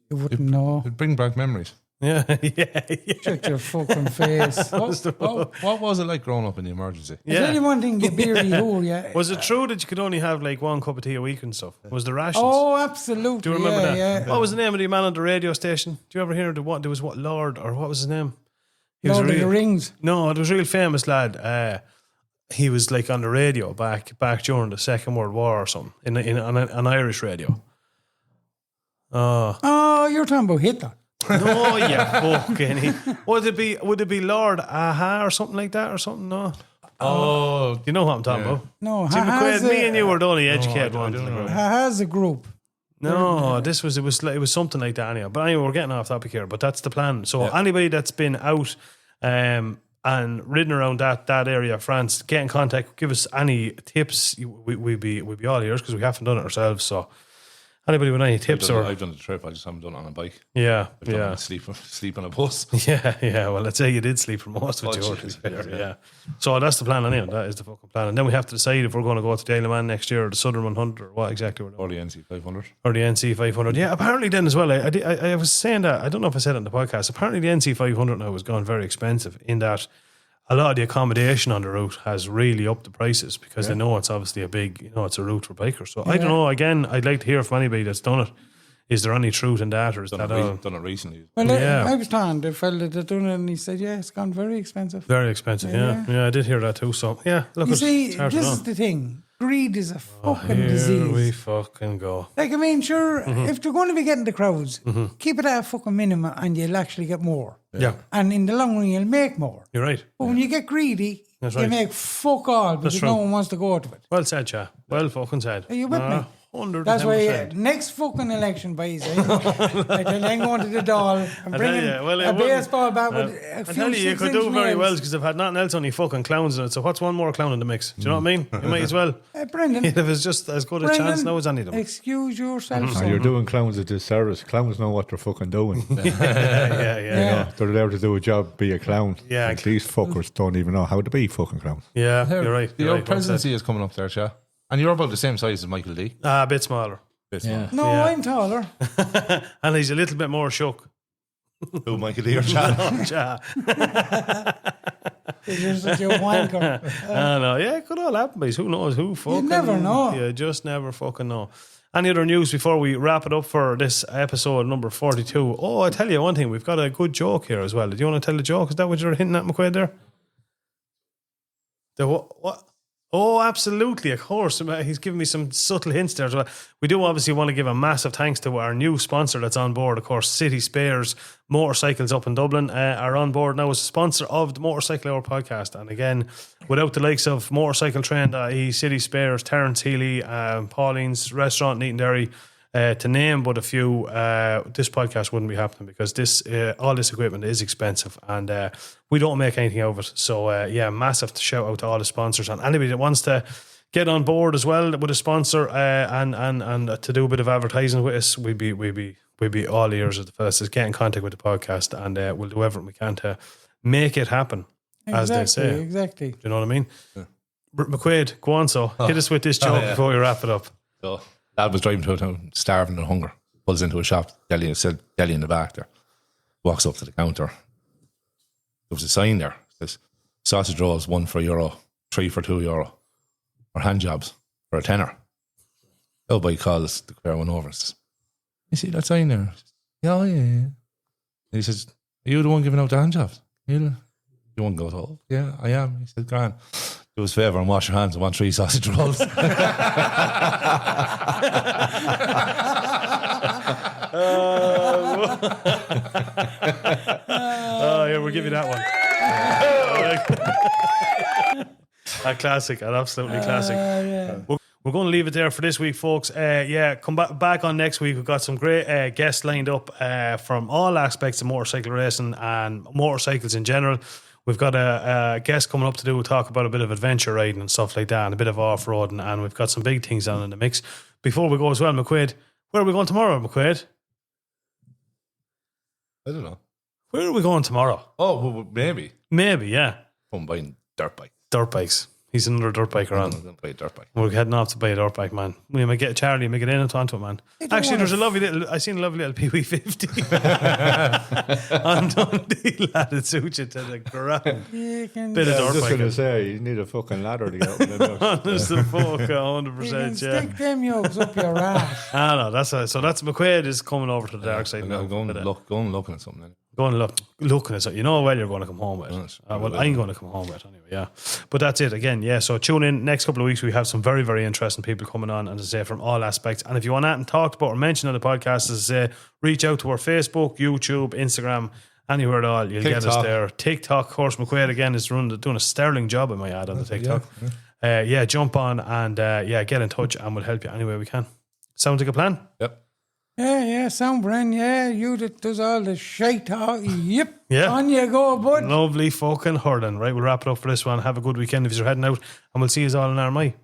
You wouldn't know. It'd bring back memories. Yeah. Check your fucking face. What was it like growing up in the emergency? There's only one thing get beery who, yeah. Was it true that you could only have like one cup of tea a week and stuff? Was there rations? Oh, absolutely. Do you remember that? Yeah. What was the name of the man on the radio station? Do you ever hear there was what Lord or what was his name? He Lord was of the Rings. No, it was a real famous lad. He was like on the radio back during the Second World War or something on Irish radio. Oh, you're talking about Hitler. No, yeah, fucking. Would it be Lord Aha or something like that or something? No. Oh, Do you know what I'm talking about? No, See, McQuaid, me and you were the only educated ones. has a group. No, it was something like that anyhow. But anyway, we're getting off topic here. But that's the plan. So anybody that's been out and ridden around that area of France, get in contact. Give us any tips. We'd be all ears because we haven't done it ourselves. So anybody with any tips I've done the trip. I just haven't done it on a bike. Yeah, I've done sleep on a bus. Yeah. Well, let's say you did sleep for most of it. Yeah. So that's the plan anyway. That is the fucking plan. And then we have to decide if we're going to go to Daily Man next year or the Southern 100 or what exactly we're doing. Or the NC 500. Or the NC 500. Yeah, apparently then as well. I was saying that, I don't know if I said it on the podcast, apparently the NC 500 now has gone very expensive in that a lot of the accommodation on the route has really upped the prices because they know it's obviously it's a route for bikers. So I don't know, again, I'd like to hear from anybody that's done it. Is there any truth in that or is that all? Done it recently. Well, I was talking to a fella that done it and he said, it's gone very expensive. Very expensive, yeah. I did hear that too. So, yeah, look, you see, this is the thing. Greed is a fucking disease. Here we fucking go. Like, I mean, sure, if they're going to be getting the crowds, keep it at a fucking minimum and you'll actually get more. Yeah. And in the long run, you'll make more. You're right. But when you get greedy, That's you right. make fuck all because no one wants to go to it. Well said, Cha. Well fucking said. Are you with me? 110%. That's why next fucking election, boys, I tell you, going to the doll and bringing a baseball bat with a few I tell you could do very well because they've had nothing else, only fucking clowns in it. So what's one more clown in the mix? Do you know what I mean? You might as well. Brendan, if it's just as good a chance now as any of them. Excuse yourself, And you're doing clowns a disservice. Clowns know what they're fucking doing. Yeah. You know, they're there to do a job, be a clown. Yeah. Like, these fuckers don't even know how to be fucking clowns. Yeah, you're right. The presidency is coming up there, Cha. And you're about the same size as Michael D. A bit smaller. No, I'm taller. And he's a little bit more shook. Who, Michael D or Cha? Cha. You're such a wanker. I know. Yeah, it could all happen, boys. Who knows? Who fucking... You never know. You just never fucking know. Any other news before we wrap it up for this episode number 42? Oh, I tell you one thing. We've got a good joke here as well. Do you want to tell the joke? Is that what you're hinting at, McQuaid, there? The what? Oh, absolutely, of course. He's given me some subtle hints there as well. We do obviously want to give a massive thanks to our new sponsor that's on board. Of course, City Spares Motorcycles up in Dublin are on board now as a sponsor of the Motorcycle Hour podcast. And again, without the likes of Motorcycle Train.ie, City Spares, Terence Healy, Pauline's Restaurant, Neat and Dairy, to name but a few, this podcast wouldn't be happening because this all this equipment is expensive and we don't make anything out of it. So massive shout out to all the sponsors and anybody that wants to get on board as well with a sponsor and to do a bit of advertising with us. We'd be all ears as the fellas. Get in contact with the podcast and we'll do everything we can to make it happen, as they say. Exactly. Do you know what I mean? Yeah. McQuaid, go on. So hit us with this joke before we wrap it up. So, Dad was driving to a town, starving and hunger. Pulls into a shop, deli in the back there. Walks up to the counter. There was a sign there. It says, sausage rolls, 1 for €1, 3 for €2. Or hand jobs for a tenner. Oh, boy calls the queer one over and says, you see that sign there? Yeah. And he says, are you the one giving out the hand jobs? You one goes, oh, yeah, I am. He said, grand. Do us a favour and wash your hands and want 3 sausage rolls. Here, we'll give you that one. A classic, an absolutely classic. We're going to leave it there for this week, folks. Come back on next week. We've got some great guests lined up from all aspects of motorcycle racing and motorcycles in general. We've got a guest coming up to talk about a bit of adventure riding and stuff like that, and a bit of off-roading, and we've got some big things on in the mix. Before we go as well, McQuaid, where are we going tomorrow, McQuaid? I don't know. Where are we going tomorrow? Oh, well, maybe. Maybe, yeah. I'm buying dirt bike. Dirt bikes. He's another dirt biker on. I'm going to buy a dirt bike. We're heading off to buy a dirt bike, man. We might get Charlie, make it in onto it, man. Actually, there's a lovely little. I seen a lovely little Pee-wee 50 on Dundee, lad. It suits you to the ground. Bit of I was dirt just going to bike. say, you need a fucking ladder to get up in the Honest to fuck, You can 100%. Yeah. stick them yokes up your ass. I know that's so. That's McQuaid is coming over to the dark side now. I'm going looking at something. Then. Go and looking at it. You know, well, you're going to come home with it. Yes, Well, I'm going to come home with it anyway. Yeah, but that's it again. Yeah, so tune in next couple of weeks. We have some very, very interesting people coming on, and as I say, from all aspects. And if you want that and talked about or mentioned on the podcast, as I say, reach out to our Facebook, YouTube, Instagram, anywhere at all. You'll get us there. TikTok, of course, McQuaid again is doing a sterling job, I might add, on the TikTok. Yeah, jump on and get in touch, and we'll help you any way we can. Sounds like a plan. Yep. Yeah, sound Bren, you that does all the shite talk. Yep. Yeah. On you go, bud. Lovely fucking hurling. Right, we'll wrap it up for this one. Have a good weekend if you're heading out, and we'll see you all in Armagh.